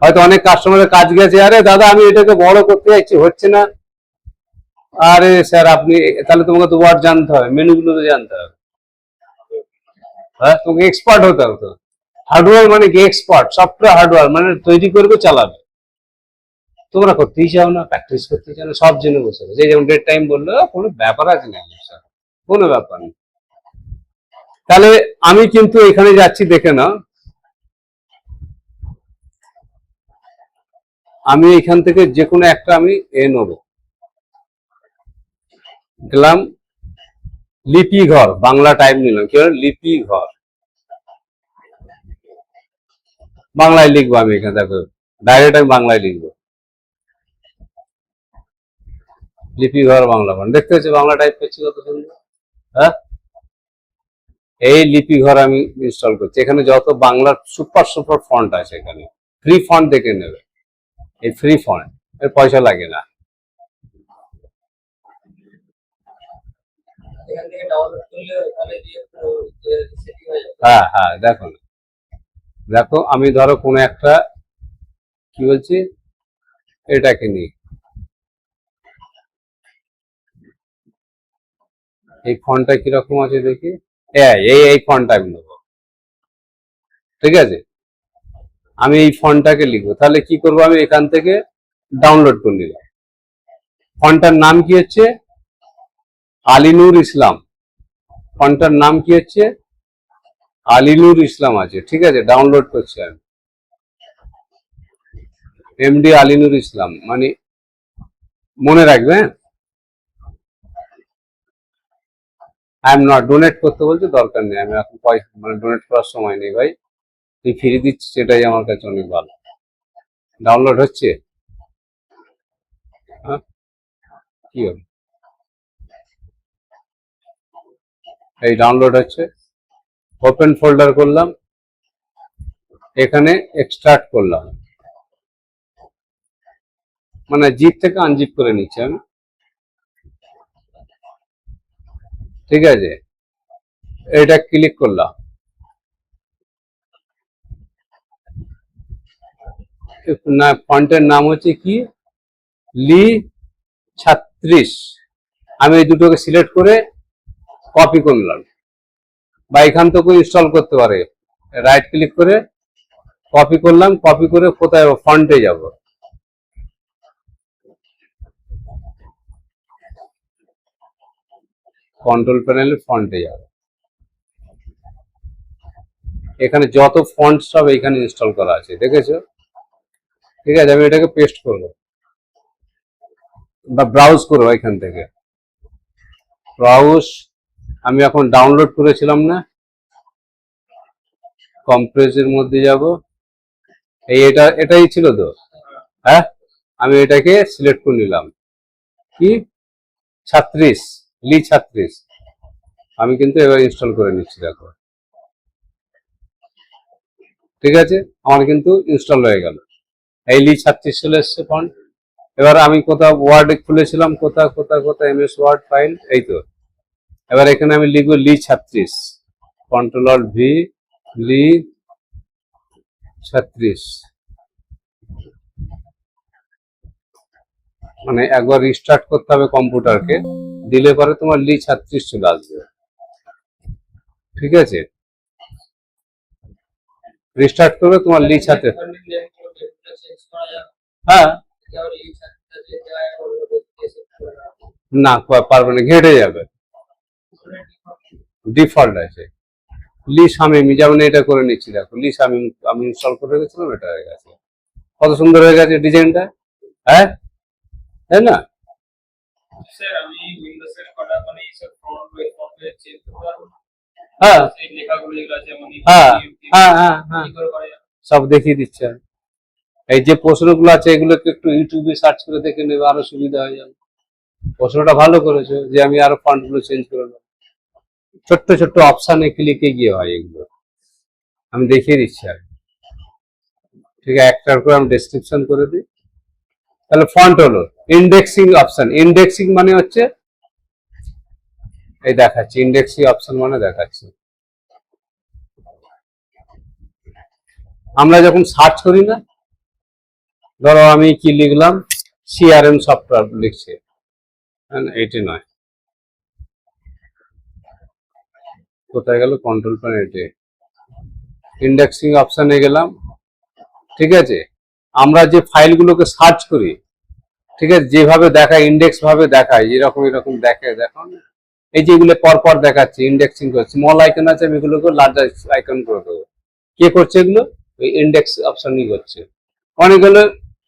হয়তো অনেক কাস্টমারের কাজ গেছে, আরে দাদা আমি এটাকে বড় করতে যাচ্ছি, হচ্ছে না। আরে স্যার আপনি তাহলে তোমাকে তো ওয়ার্ড জানতে হবে, মেনুগুলো তো জানতে হবে, হ্যাঁ তোমাকে এক্সপার্ট হতে হবে। তো হার্ডওয়্যার মানে কি এক্সপার্ট, সফটওয়্যার হার্ডওয়্যার মানে তৈরি করবে চালাবে, তোমরা করতেই চাও না, প্র্যাকটিস করতেই চাও না, সব জেনে বসে যে যেমন ডেট টাইম বললো, কোনো ব্যাপার আছে না, কোনো ব্যাপার নেই। তাহলে আমি কিন্তু এখানে যাচ্ছি, দেখে না, আমি এখান থেকে যে কোনো একটা আমি নেব, গেলাম লিপি ঘর, বাংলা টাইপ নিলাম, কি হলো লিপি ঘর, বাংলায় লিখবো আমি এখানে, দেখো ডাইরেক্ট আমি বাংলায় লিখবো, লিপি ঘর বাংলা ফন্ট, দেখতে হচ্ছে বাংলা টাইপ করছি কত সুন্দর, হ্যাঁ। এই লিপি ঘর আমি ইনস্টল করছি, এখানে যত বাংলার সুপার সুপার ফন্ট আছে, এখানে ফ্রি ফন্ট দেখে নেবে, এই ফ্রি ফন্ট এর পয়সা লাগে না। এখান থেকে ডাউনলোড করলে ওখানে গিয়ে পুরো সেটিং হয়ে যাবে। হ্যাঁ হ্যাঁ, দেখো না, দেখো আমি ধরো কোনো একটা, কি বলছি, এটাকে নিই, এই ফন্টটা কিরকম আছে দেখি, এই এই ফন্টটা আমি নেবো, ঠিক আছে। আমি এই ফন্টটাকে লিখবো, তাহলে কি করবো, আমি এখান থেকে ডাউনলোড করে নিলাম, ফন্টটার নাম কি হচ্ছে আলিনুর ইসলাম, ফন্টটার নাম কি হচ্ছে আলিনুর ইসলাম আছে, ঠিক আছে। ডাউনলোড করছি আমি, এমডি আলিনুর ইসলাম, মানে মনে রাখবে, হ্যাঁ, আই এম নট, ডোনেট করতে বলছে, দরকার নেই, আমি এখন পয়সা মানে ডোনেট করার সময় নেই ভাই, তুই ফ্রি দিচ্ছিস সেটাই আমার কাছে অনেক ভালো। ডাউনলোড হচ্ছে, হ্যাঁ কি হবে, এই ডাউনলোড হচ্ছে, ওপেন ফোল্ডার করলাম, এখানে এক্সট্রাক্ট করলাম, মানে জিপ থেকে আনজিপ করে নিচ্ছি আমি, ঠিক আছে। এটা ক্লিক করলাম, না ফন্টের নাম হচ্ছে কি লি 36, আমি এই দুটোকে সিলেক্ট করে কপি করলাম, বা এখান থেকে ইনস্টল করতে পারে, রাইট ক্লিক করে কপি করলাম, কপি করে কোথায় ফন্টে যাব, কন্ট্রোল প্যানেলে ফন্টে যাব, এখানে যত ফন্ট সব এখানে ইনস্টল করা আছে, দেখেছো, ঠিক আছে। আমি এটাকে পেস্ট করব বা ব্রাউজ করবো, এখান থেকে ব্রাউজ, আমি এখন ডাউনলোড করেছিলাম না, কম্প্রেসের মধ্যে যাব, এটাই ছিল তো, হ্যাঁ, আমি এটাকে সিলেক্ট করে নিলাম, কি 36, লি 36, আমি কিন্তু এবার ইনস্টল করে নিচ্ছি, দেখো, ঠিক আছে, আমার কিন্তু ইনস্টল হয়ে গেল, এই লি 36 চলে এসছে ফন্ট। এবার আমি কোথাও ওয়ার্ডে খুলেছিলাম, কোথায় এমএস ওয়ার্ড ফাইল, এই তো, এবার এখানে আমি লিখবো লি 36, কন্ট্রোল অল্ট ভি, লি 36, মানে একবার রিস্টার্ট করতে হবে কম্পিউটারকে, দিলে পরে তোমার লি 36 চলে আসবে। ঠিক আছে, রিস্টার্ট করবে তোমার লি 36। হ্যাঁ, না পারবে না, ঘেটে যাবে। ডিফল্ট আছে লি শামিম, যেমন এটা করে নিচ্ছি, দেখো লি শামিম আমি ইনস্টল করে রেখেছিলাম, এটা হয়ে গেছে। কত সুন্দর হয়ে গেছে ডিজাইনটা, হ্যাঁ তাই না? স্যার আমি উইন্ডোজের কটা মানে এইসব ফন্ট চেঞ্জ করতে পারবো? হ্যাঁ এই লেখাগুলো যেগুলো আছে যেমন হ্যাঁ হ্যাঁ হ্যাঁ হ্যাঁ, কি করে করা যায়? সব দেখিয়ে দিচ্ছে আমি। এই যে প্রশ্নগুলো আছে এগুলোকে একটু ইউটিউবে সার্চ করে দেখে নেবে, আরো সুবিধা হয়ে যাবে। প্রশ্নটা ভালো করেছো যে আমি আরো ফন্ট গুলো চেঞ্জ করে নেবো। ছোট্ট ছোট্ট অপশানে ক্লিকে গিয়ে হয় এগুলো, আমি দেখিয়ে দিচ্ছি আর। ঠিক আছে, একটার করে আমি ডেসক্রিপশন করে দিই। তাহলে ফন্ট হলো ইন্ডেক্সিং অপশন। ইন্ডেক্সিং মানে হচ্ছে এই দেখাচ্ছি, ইন্ডেক্সিং অপশন মানে দেখাচ্ছি, আমরা যখন সার্চ করি না, ধরো আমি কি লিখলাম, সিআরএম সফটওয়্যার লিখছি, এটি নয়, কোথায় গেল কন্ট্রোল প্যানেল, এটি ইন্ডেক্সিং অপশনে গেলাম। ঠিক আছে, আমরা যে ফাইলগুলোকে সার্চ করি, ঠিক আছে, যেভাবে দেখায় ইন্ডেক্স ভাবে দেখায়, এরকম এরকম দেখে, দেখো না? এই যে এগুলো পরপর দেখাচ্ছে, ইন্ডেক্সিং করছে, স্মল আইকন আছে আমি এগুলোকে লার্জ আইকন করে দেবো। কে করছে এগুলো? ওই ইন্ডেক্স অপশনই করছে। অনেকগুলো,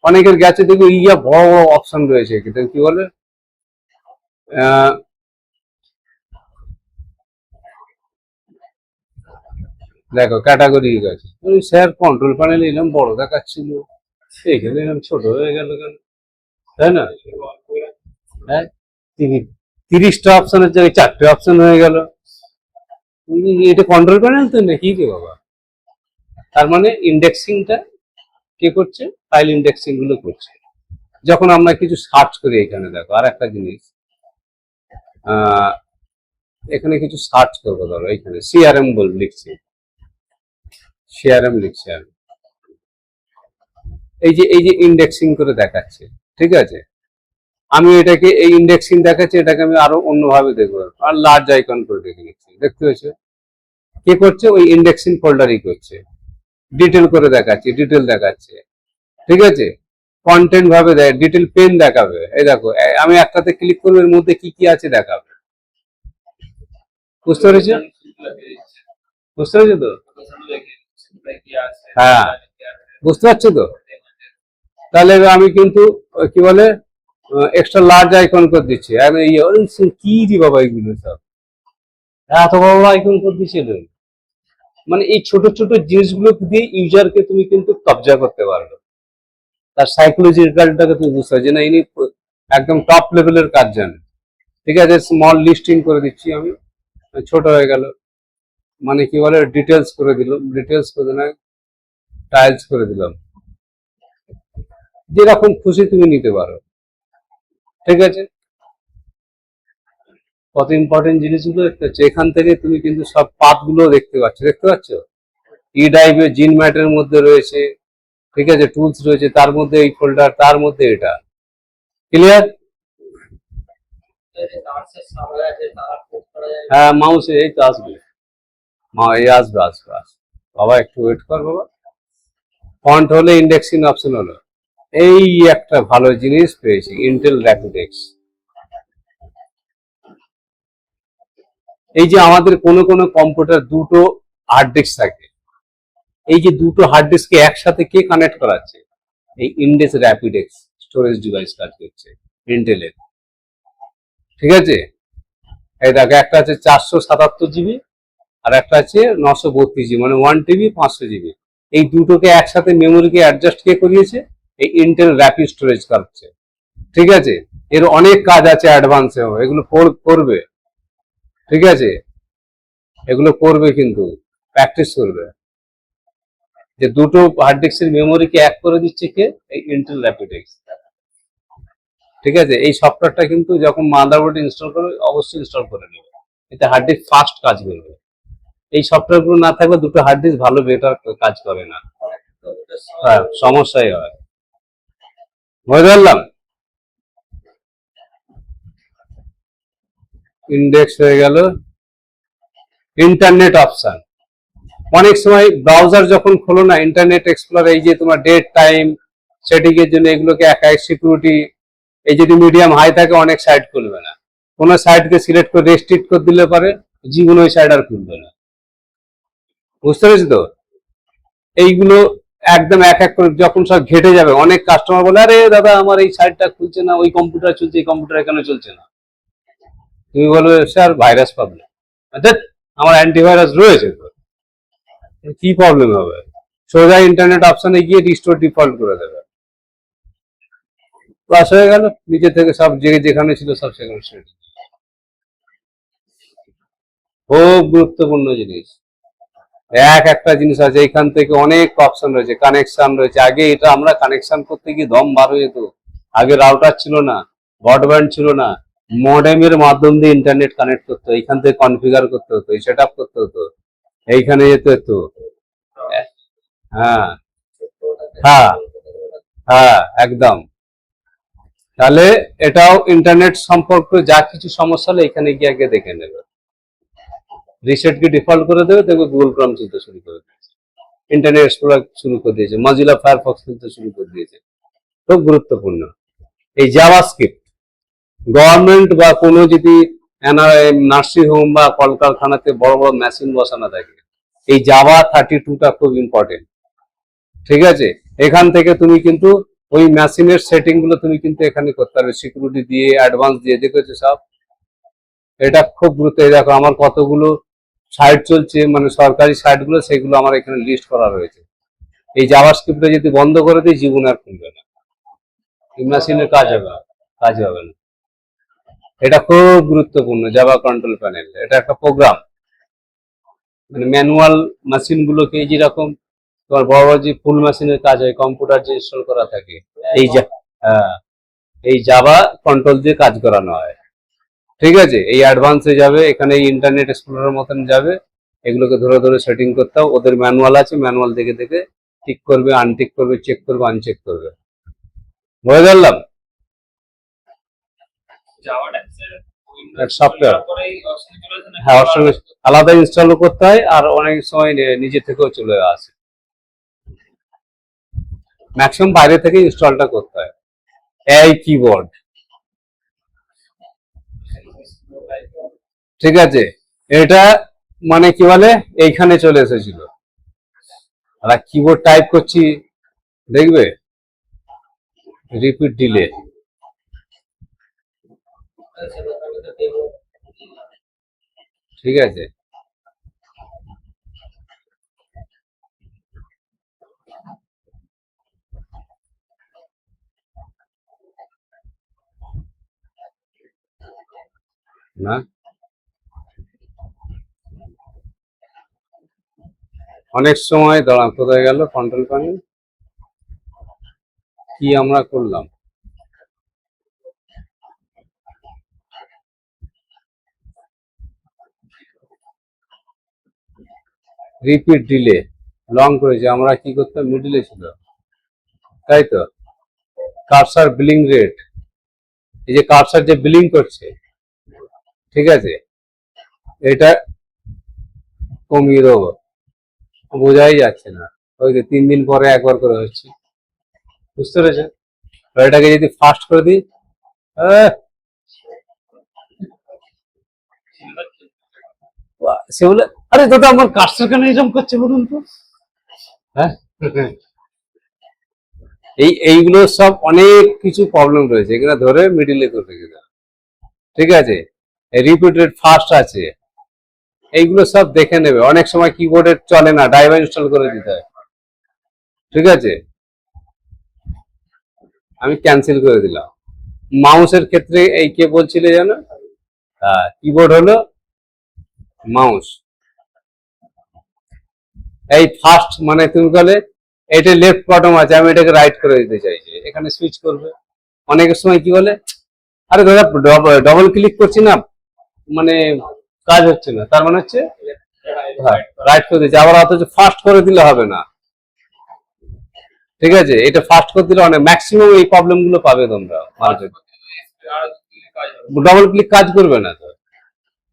অনেকের গেছে দেখবো ইয়া বড় বড় অপশন রয়েছে, কিন্তু কি বলে দেখো ক্যাটাগরি গেছে, স্যার কন্ট্রোল প্যানেল এলাম বড় দেখাচ্ছিল, এখানে এলাম ছোট হয়ে গেল কেন, তাই না? হ্যাঁ, 30টা অপশনের জায়গায় 4টে অপশন হয়ে গেল। এটা কন্ট্রোল প্যানেল তো নাকি রে বাবা? তার মানে ইন্ডেক্সিংটা কে করছে? ফাইল ইন্ডেক্সিং গুলো করছে। যখন আমরা কিছু সার্চ করি, এখানে দেখো আর একটা জিনিস, এখানে কিছু সার্চ করবো, ধরো এখানে সিআরএম বল লিখছি, সিআরএম লিখছি আমি, এই যে ইন্ডেক্সিং করে দেখাচ্ছে। ঠিক আছে, আমি এটাকে এই ইন্ডেক্সিং দেখাচ্ছে, এটাকে আমি আরো অন্যভাবে দেখবো, আর লার্জ আইকন করে দেখে নিচ্ছি, দেখতে হয়েছে? কে করছে? ওই ইন্ডেক্সিং ফোল্ডারই করছে। ডিটেল করে দেখাচ্ছে, ডিটেল দেখাচ্ছে। ঠিক আছে, কন্টেন্ট ভাবে দেয়, ডিটেল পেন দেখাবে। এই দেখো আমি একটাতে ক্লিক করবো, এর মধ্যে কি কি আছে দেখাবে। বুঝতে পেরেছো? বুঝতে পেরেছো তো? হ্যাঁ, বুঝতে পারছো তো? তাহলে আমি কিন্তু কি বলে এক্সট্রা লার্জ আইকন করে দিচ্ছি। কি দি বাবা এগুলো সব এত বড় বড় আইকন করে দিচ্ছিল। মানে এই ছোট ছোট জিনিসগুলো দিয়ে ইউজারকে তুমি কিন্তু কবজা করতে পারবে, তার সাইকোলজিক্যালটাকে তুমি বুঝতে পারছো না, ইনি একদম টপ লেভেলের কাজ জানে। ঠিক আছে, স্মল লিস্টিং করে দিচ্ছি আমি, ছোট হয়ে গেল, মানে কি বলে ডিটেলস করে দিলাম, ডিটেলস করে দিলাম, টাইলস করে দিলাম, যেরকম খুশি তুমি নিতে পারো। ঠিক আছে, কত ইম্পর্টেন্ট জিনিসগুলো দেখতে পাচ্ছ, এখান থেকে তুমি কিন্তু সব পাথ গুলো দেখতে পাচ্ছ, দেখতে পাচ্ছ? ই ড্রাইভে জিন ম্যাটের মধ্যে রয়েছে, ঠিক আছে, টুলস রয়েছে, তার মধ্যে এই ফোল্ডার, তার মধ্যে এটা। ক্লিয়ার? হ্যাঁ, মাউসে এই তো আসবে, এই আসবে আসবে আসবে। বাবা একটু ওয়েট কর বাবা। ফন্ট হলে ইন্ডেক্সিং অপশন হলো, এই একটা ভালো জিনিস পেয়েছি, ইন্টেল র্যাপিডেক্স। এই যে আমাদের কোনো কোনো কম্পিউটার দুটো হার্ড ডিস্ক থাকে, এই যে দুটো হার্ড ডিস্ককে একসাথে কে কানেক্ট করাচ্ছে? এই ইন্ডেক্স র্যাপিডেক্স স্টোরেজ ডিভাইস কাজ করছে ইন্টেলের। ঠিক আছে, এই দেখো একটা আছে 477 জিবি, আর একটা আছে 932 জিবি, মানে 1 TB 500 জিবি। এই দুটোকে একসাথে মেমোরিকে অ্যাডজাস্ট কে করিয়েছে? এই ইন্টেল র্যাপিড স্টোরেজ করছে। ঠিক আছে, এর অনেক কাজ আছে অ্যাডভান্সে, এগুলো করবে। ঠিক আছে, এগুলো করবে, কিন্তু প্র্যাকটিস করবে, যে দুটো হার্ড ডিস্কের মেমোরিকে এক করে দিচ্ছে কে? এই ইন্টেল র্যাপিডেক্স। ঠিক আছে, এই সফটওয়্যারটা কিন্তু যখন মাদারবোর্ডে ইনস্টল করবে অবশ্যই ইনস্টল করে নেবে, এতে হার্ড ডিস্ক ফাস্ট কাজ করবে। এই সফটওয়্যার গুলো না থাকলে দুটো হার্ড ডিস্ক ভালো বেটার কাজ করে না, হ্যাঁ সমস্যাই হয়। বুঝতে পারলাম? ইন্ডেক্স হয়ে গেল ইন্টারনেট অপশন। অনেক সময় ব্রাউজার যখন খোলো না, ইন্টারনেট এক্সপ্লোরার, এই যে তোমার ডেট টাইম সেটিং এর জন্য এগুলোকে একাই সিকিউরিটি, এই যদি মিডিয়াম হাই থাকে অনেক সাইট খুলবে না। কোন সাইটকে সিলেক্ট করে রেস্ট্রিক্ট করে দিলে পারে জীবন ওই সাইট আর খুলবে না। বুঝতে পেরেছি তো? এইগুলো একদম এক এক করে যখন সব ঘেটে যাবে, অনেক কাস্টমার বলে আরে দাদা আমার এই সাইটটা খুলছে না, ওই কম্পিউটার চলছে, এই কম্পিউটার কেন চলছে না? তুমি বলবে স্যার ভাইরাস প্রবলেম। আমার অ্যান্টিভাইরাস রয়েছে তো, কি প্রবলেম হবে? সোজা ইন্টারনেট অপশনে গিয়ে রিস্টোর ডিফল্ট করে দেবে, বাস হয়ে গেল। নিচে থেকে সব যেখানে ছিল সব সেখানে সেট। খুব গুরুত্বপূর্ণ জিনিস। একটা জিনিস আছে, এখান থেকে অনেক অপশন রয়েছে, কানেকশন রয়েছে। আগে এটা আমরা কানেকশন করতে গিয়ে দম বার হয়ে যেত। আগে রাউটার ছিল না, ব্রডব্যান্ড ছিল না, মডেমের মাধ্যম দিয়ে ইন্টারনেট কানেক্ট করতে, এইখান থেকে কনফিগার করতে হতো, সেট আপ করতে হতো, এইখানে যেতে হতো। হ্যাঁ হ্যাঁ হ্যাঁ একদম। তাহলে এটাও ইন্টারনেট সম্পর্কে যা কিছু সমস্যা হলে এখানে গিয়ে আগে দেখে নেবে, রিসেট কি ডিফল্ট করে দেবে, দেখবে গুগল ক্রোম চলতে শুরু করে দিয়েছে, ইন্টারনেট এক্সপ্লোরার শুরু করে দিয়েছে, মজিলা ফায়ারফক্স চলতে শুরু করে দিয়েছে। খুব গুরুত্বপূর্ণ। এই জাভাস্ক্রিপ্ট, গভর্নমেন্ট বা কোনো যদি নার্সিং হোম বা কলকারখানাতে বড় বড় মেশিন বসানো থাকে, এই জাভা 32টা খুব ইম্পর্টেন্ট। ঠিক আছে? এখান থেকে তুমি কিন্তু ওই মেশিনের সেটিং গুলো তুমি কিন্তু এখানে করতে পারবে, সিকিউরিটি দিয়ে, অ্যাডভান্স দিয়ে, দেখেছো সব। এটা খুব গুরুত্ব। এই দেখো আমার কতগুলো সাইট চলছে, মানে সরকারি সাইট গুলো, সেগুলো আমার এখানে লিস্ট করা রয়েছে। এই জাভাস্ক্রিপ্টটা যদি বন্ধ করে দিই, জীবন আর খুলবে না, এই মেশিনের কাজ হবে না, কাজ হবে না। এটা খুব গুরুত্বপূর্ণ। জাভা কন্ট্রোল প্যানেল এটা একটা প্রোগ্রাম, মানে ম্যানুয়াল মেশিন গুলোকে, যেরকম তোমার বড় বড় যে ফুল মেশিনের কাজ হয়, কম্পিউটার যে ইনস্টল করা থাকে, এই হ্যাঁ, এই জাভা কন্ট্রোল দিয়ে কাজ করানো হয়। ঠিক আছে? এই অ্যাডভান্সে যাবে, এখানে এই ইন্টারনেট এক্সপ্লোরার মতন যাবে, এগুলোকে ধরে ধরে সেটিং করতে হবে। ওদের ম্যানুয়াল আছে, ম্যানুয়াল দেখে দেখে ঠিক করবে, আনটিক করবে, চেক করবে, আনচেক করবে। বুঝে গেলাম? জাভাটা সফটওয়্যার, করেই অপশন চলে আসে না? হ্যাঁ, ওর সঙ্গে আলাদা ইনস্টল করতে হয়, আর অনেক সময় নিজে থেকেও চলে আসে, ম্যাক্সিমাম বাইরে থেকে ইনস্টলটা করতে হয়। এই কিবোর্ড, ঠিক আছে, এটা মানে কি বলে, এইখানে চলে এসেছিল। আর কিবোর্ড টাইপ করছি, দেখবে রিপিট ডিলে, ঠিক আছে। না, অনেক সময় দাঁড়ান, কোথায় গেল কন্ট্রোল প্যানেল, কি আমরা করলাম, রিপিট ডিলে লং করেছে, আমরা কি করতাম, মিডিলে ছিল, তাই তো। কার্সার বিলিং রেট, এই যে কার্সার যে বিলিং করছে, ঠিক আছে, এটা কমিয়ে দেবো, বোঝাই যাচ্ছে না, ওই যে 3 দিন পরে একবার করে হচ্ছে, বুঝতে পেরেছে? এটাকে যদি ফাস্ট করে দিই, সে বলে আরে দাদা আমার কাজটা কেন এরকম করছে বলুন তো। হ্যাঁ, এইগুলো সব অনেক কিছু প্রবলেম রয়েছে, এখানে ধরে মিডিলে করে রেখে দেয়। ঠিক আছে? রিপিট রেট ফাস্ট আছে, এইগুলো সব দেখে নেবে। অনেক সময় কিবোর্ডে চলে না, ড্রাইভার ইনস্টল করে দিতে হয়। ঠিক আছে, আমি ক্যান্সেল করে দিলাম। মাউসের ক্ষেত্রে এই কে বলছিলে জানো, কিবোর্ড হলো মাউস, এই ফার্স্ট মানে তুমি বলে এটা লেফট বটম আছে, আমি এটাকে রাইট করে দিতে চাইছি, এখানে সুইচ করবে। অনেকের সময় কি বলে আরে দাদা ডবল ক্লিক করছি না, মানে কাজ হচ্ছে না, তার মানে হচ্ছে রাইট করে দিচ্ছে, আবার অথচ ফাস্ট করে দিলে হবে না। ঠিক আছে, এটা ফাস্ট করে দিলে অনেক ম্যাক্সিমাম এই প্রবলেম গুলো পাবে তোমরা মার্কেটে। ডবল ক্লিক কাজ করবে না তো,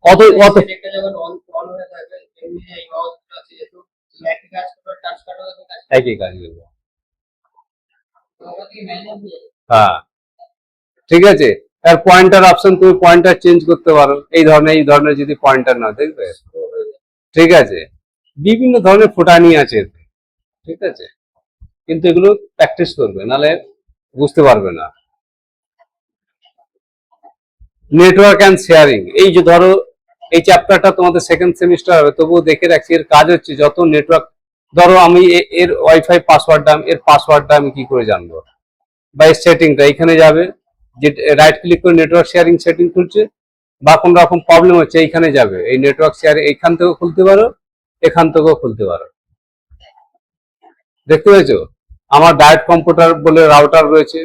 কত কত সেটা যখন অন অন হয়ে থাকবে এমনি এই মাউসটা আছে যেহেতু একই কাজ করবে টাচ কাটা হবে কাজ একই কাজ করবে। ওটা কি ম্যানুয়াল দিয়ে হ্যাঁ, ঠিক আছে। আর পয়েন্টার অপশন, তুমি পয়েন্টার চেঞ্জ করতে পারো, এই ধরনের যদি পয়েন্টার না দেখবে, ঠিক আছে। বিভিন্ন ধরনের ফুটানি আছে এতে, ঠিক আছে, কিন্তু এগুলো প্র্যাকটিস করবে, নাহলে বুঝতে পারবে না। নেটওয়ার্ক অ্যান্ড শেয়ারিং, এই যে ধরো এই চ্যাপ্টারটা তোমাদের সেকেন্ড সেমিস্টার হবে, তবুও দেখে রাখছি এর কাজ হচ্ছে যত নেটওয়ার্ক, ধরো আমি এর ওয়াইফাই পাসওয়ার্ডটা, এর পাসওয়ার্ডটা আমি কি করে জানবো, বা এই সেটিংটা এখানে যাবে, যে রাইট ক্লিক করে নেটওয়ার্ক শেয়ারিং সেটিং খুলছে, বা কোন রকম প্রবলেম হচ্ছে এইখানে যাবে, এই নেটওয়ার্ক শেয়ারিং এইখান থেকেও খুলতে পারো, এখান থেকেও খুলতে পারো। দেখতে পেয়েছো, আমার ডাইরেক্ট কম্পিউটার বলে রাউটার রয়েছে,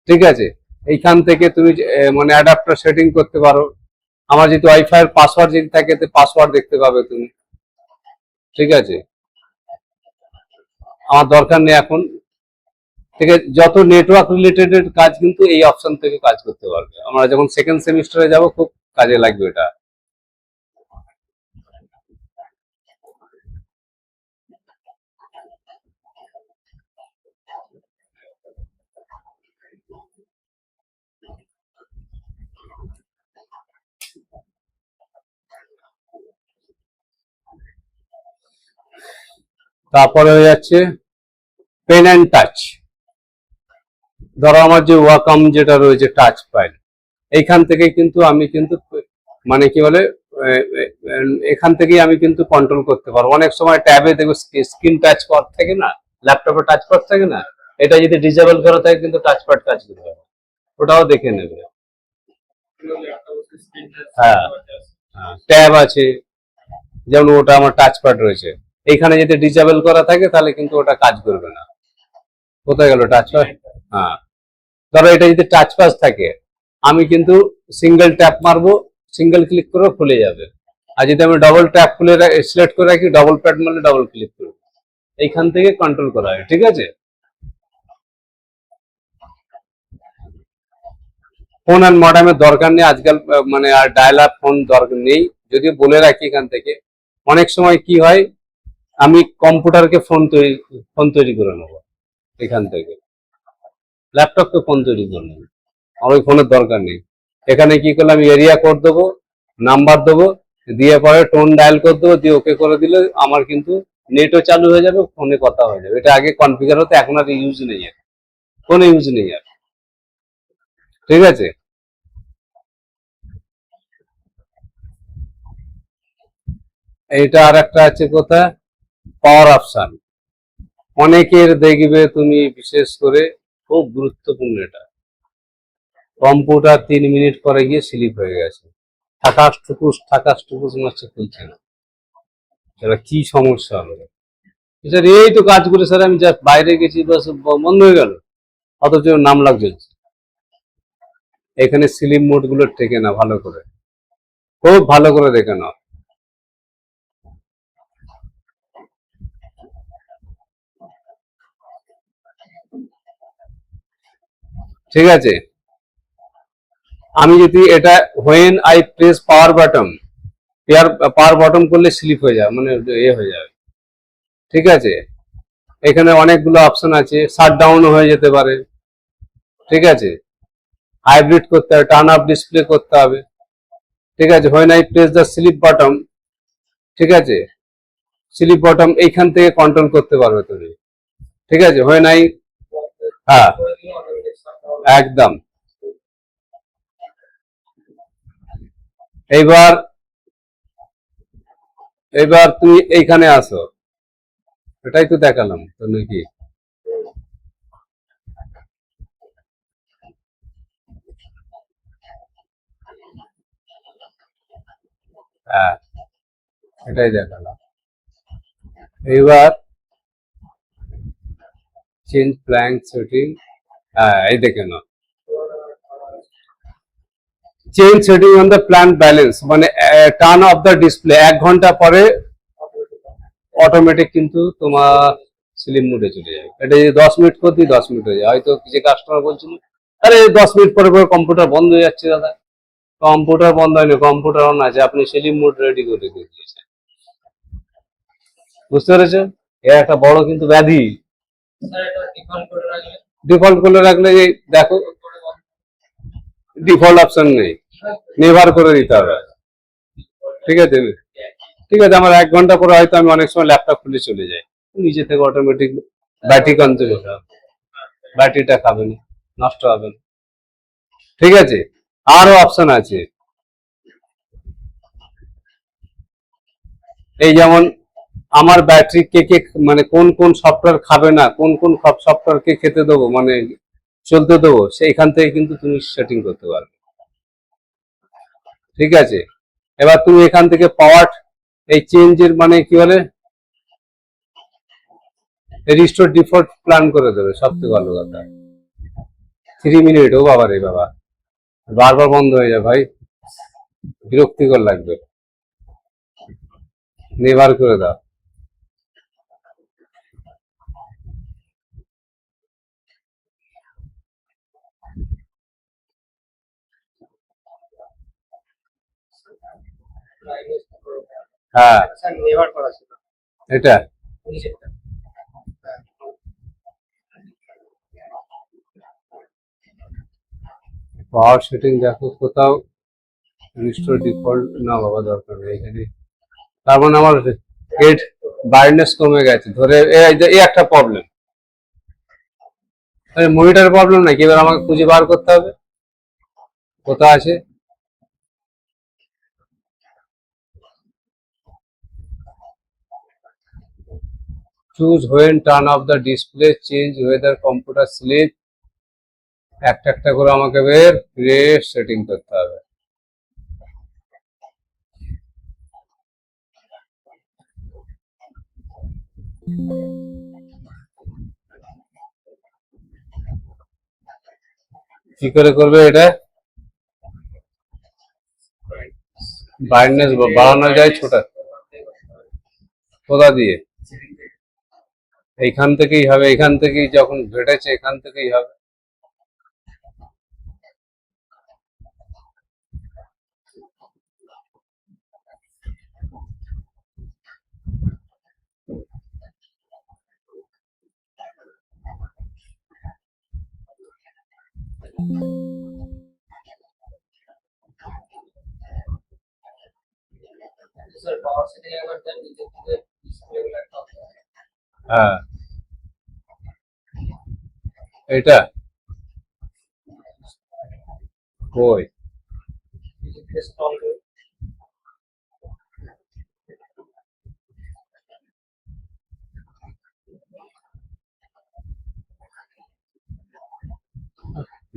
ঠিক আছে। এইখান থেকে তুমি মানে অ্যাডাপ্টার সেটিং করতে পারো। আমার যেহেতু ওয়াইফাই এর পাসওয়ার্ড যদি থাকে, পাসওয়ার্ড দেখতে পাবে তুমি, ঠিক আছে। আমার দরকার নেই এখন, ঠিক আছে। যত নেটওয়ার্ক রিলেটেড কাজ কিন্তু এই অপশন থেকে কাজ করতে পারবে। আমরা যখন সেকেন্ড সেমিস্টারে যাব খুব কাজে লাগবে এটা। তারপরে হয়ে যাচ্ছে পেন অ্যান্ড টাচ। ধরো আমার যে ওয়াকম যেটা রয়েছে টাচ ফাইল, এইখান থেকে কিন্তু আমি কিন্তু মানে কি বলে এখান থেকেই আমি কিন্তু কন্ট্রোল করতে পারবো। অনেক সময় ট্যাবে দেখো স্ক্রিন টাচ পাড থাকে না, ল্যাপটপে টাচ পাড থাকে না, এটা যদি ডিসেবল করা থাকে কিন্তু টাচ পাড কাজ করবে না, ওটাও দেখে নেবে। হ্যাঁ, ট্যাব আছে, যেমন ওটা আমার টাচ প্যাড রয়েছে, এইখানে যদি ডিসেবল করা থাকে তাহলে কিন্তু ওটা কাজ করবে না। কোথায় গেল টাচ প্যাড? হ্যাঁ, ধরো এটা যদি টাচ প্যাড থাকে, আমি কিন্তু সিঙ্গেল ট্যাপ মারবো, সিঙ্গেল ক্লিক করে খুলে যাবে। আর যদি আমি ডবল ট্যাপ খুলে সিলেক্ট করে রাখি, ডবল প্যাড মারলে ডবল ক্লিক করবো। এইখান থেকে কন্ট্রোল করা হয়, ঠিক আছে। ফোন আর মডেমের দরকার নেই আজকাল, মানে আর ডায়াল আপ ফোন দরকার নেই। যদি বলে রাখি এখান থেকে, অনেক সময় কি হয়, আমি কম্পিউটারকে ফোন তৈরি করে নেবো এখান থেকে, ল্যাপটপকে ফোন তৈরি করে নেবো, আমার ওই ফোনের দরকার নেই। এখানে কি করলাম, এরিয়া কোড দেবো, নাম্বার দেবো, দিয়ে পরে টোন ডায়াল করে দেবো, দিয়ে ওকে করে দিলে আমার কিন্তু নেটও চালু হয়ে যাবে, ফোনে কথা হয়ে যাবে। এটা আগে কনফিগার হতো, এখন আর ইউজ নেই, আর কোনো ইউজ নেই আর, ঠিক আছে। এইটা আর একটা আছে কোথা, পাওয়ার অপশন। অনেকের দেখবে তুমি, বিশেষ করে খুব গুরুত্বপূর্ণ এটা, কম্পিউটার 3 মিনিট পরে গিয়ে স্লিপ হয়ে গেছে, ঠাকাস টুকুস মারছে, খুলছে না। এটা কি সমস্যা হলো স্যার? এই তো কাজ করে স্যার, আমি যা বাইরে গেছি বাস বন্ধ হয়ে গেল, অথচ নাম লাগছে। এখানে স্লিপ মোড গুলো টেকে না, ভালো করে, খুব ভালো করে দেখে নাও, ঠিক আছে। আমি যদি এটা when I press power button, power button করলে স্লিপ হয়ে যাবে, মানে হয়ে যাবে, ঠিক আছে। এখানে অনেকগুলো অপশন আছে, শাট ডাউন হয়ে যেতে পারে, ঠিক আছে। হাইব্রিড করতে হবে, টার্ন অফ ডিসপ্লে করতে হবে, ঠিক আছে। When I press the sleep button, ঠিক আছে, স্লিপ বাটন এইখান থেকে কন্ট্রোল করতে পারবে তুমি, ঠিক আছে। হোয়েন আই, হ্যাঁ একদম। এইবার এইবার তুমি এইখানে আসো, এটাই তো দেখালাম তো নাকি। হ্যাঁ, এটাই দেখালাম। এইবার চেঞ্জ প্ল্যান সেটিং, হ্যাঁ এই দেখে নাও, change setting on the plan balance, মানে টার্ন অফ দ্য ডিসপ্লে 1 ঘন্টা পরে অটোমেটিক কিন্তু তোমার স্লিপ মোডে চলে যাবে। এটা যদি 10 মিনিট করে দিই, 10 মিনিট হয়ে যায়। হয়তো যে কাস্টমার বলছিল, আরে 10 মিনিট পরে পরে কম্পিউটার বন্ধ হয়ে যাচ্ছে দাদা, কম্পিউটার বন্ধ হয়নি, কম্পিউটার অন আছে, আপনি সেলিং মোড রেডি করে রেখে দিয়েছেন। বুঝতে পেরেছেন? এর একটা বড় কিন্তু ব্যাধি। স্যার এটা ডিফল্ট করে রাখলে ডিফল্ট করে রাখলে এই দেখো ডিফল্ট অপশন নেই, নেভার করে দিতে হবে। ঠিক আছে, ঠিক আছে, আমার 1 ঘন্টা পরে হয়তো আমি অনেক সময় ল্যাপটপ খুলে চলে যাই, নিচে থেকে অটোমেটিক ব্যাটারি কনজিউম হবে, ব্যাটারিটা খাবে না, নষ্ট হবে না। ঠিক আছে, আরো অপশন আছে, এই যেমন আমার ব্যাটারি কে কে মানে কোন কোন সফটওয়্যার খাবে না, কোন কোন সফটওয়্যার কে খেতে দেবো মানে চলতে দেবো, সেইখান থেকে কিন্তু তুমি সেটিং করতে পারবে। ঠিক আছে, এবার তুমি এখান থেকে পাওয়ার এই চেঞ্জের মানে কি বলে রিস্টোর ডিফল্ট প্ল্যান করে দেবে, সবথেকে ভালো কথা। 3 মিনিট, ও বাবা রে বাবা, বারবার বন্ধ হয়ে যায় ভাই, বিরক্তিকর লাগবে, নেভার করে দাও। হ্যাঁ, স্যার নেভার করা ছিল এটা নিচেরটা। পাওয়ার সেটিং দেখো কোথাও রিস্টোর ডিফল্ট, না বাবা দরকার নেই এখানে। তার মানে আমার হেড ব্রাইটনেস কমে গেছে ধরে, এই একটা প্রবলেম, মনিটরের প্রবলেম নাকি, এবার আমাকে খুঁজে বার করতে হবে কোথায় আছে। Choose when turn off the display change whether computer sleep, একটা একটা করে আমাকে বের ফ্রেশ সেটিং করতে হবে। কি করে করবে এটা? ব্রাইটনেস বাড়ানো যায় ছোটা, কোথা দিয়ে? এইখান থেকেই হবে, এখান থেকেই যখন ঘটেছে এখান থেকেই হবে। স্যার পাওয়ার সেটিং একবার দেন, নিচে থেকে ডিসপ্লে গুলো একটা হ্যাঁ, এটা কই? নিচে থেকে স্ক্রল করে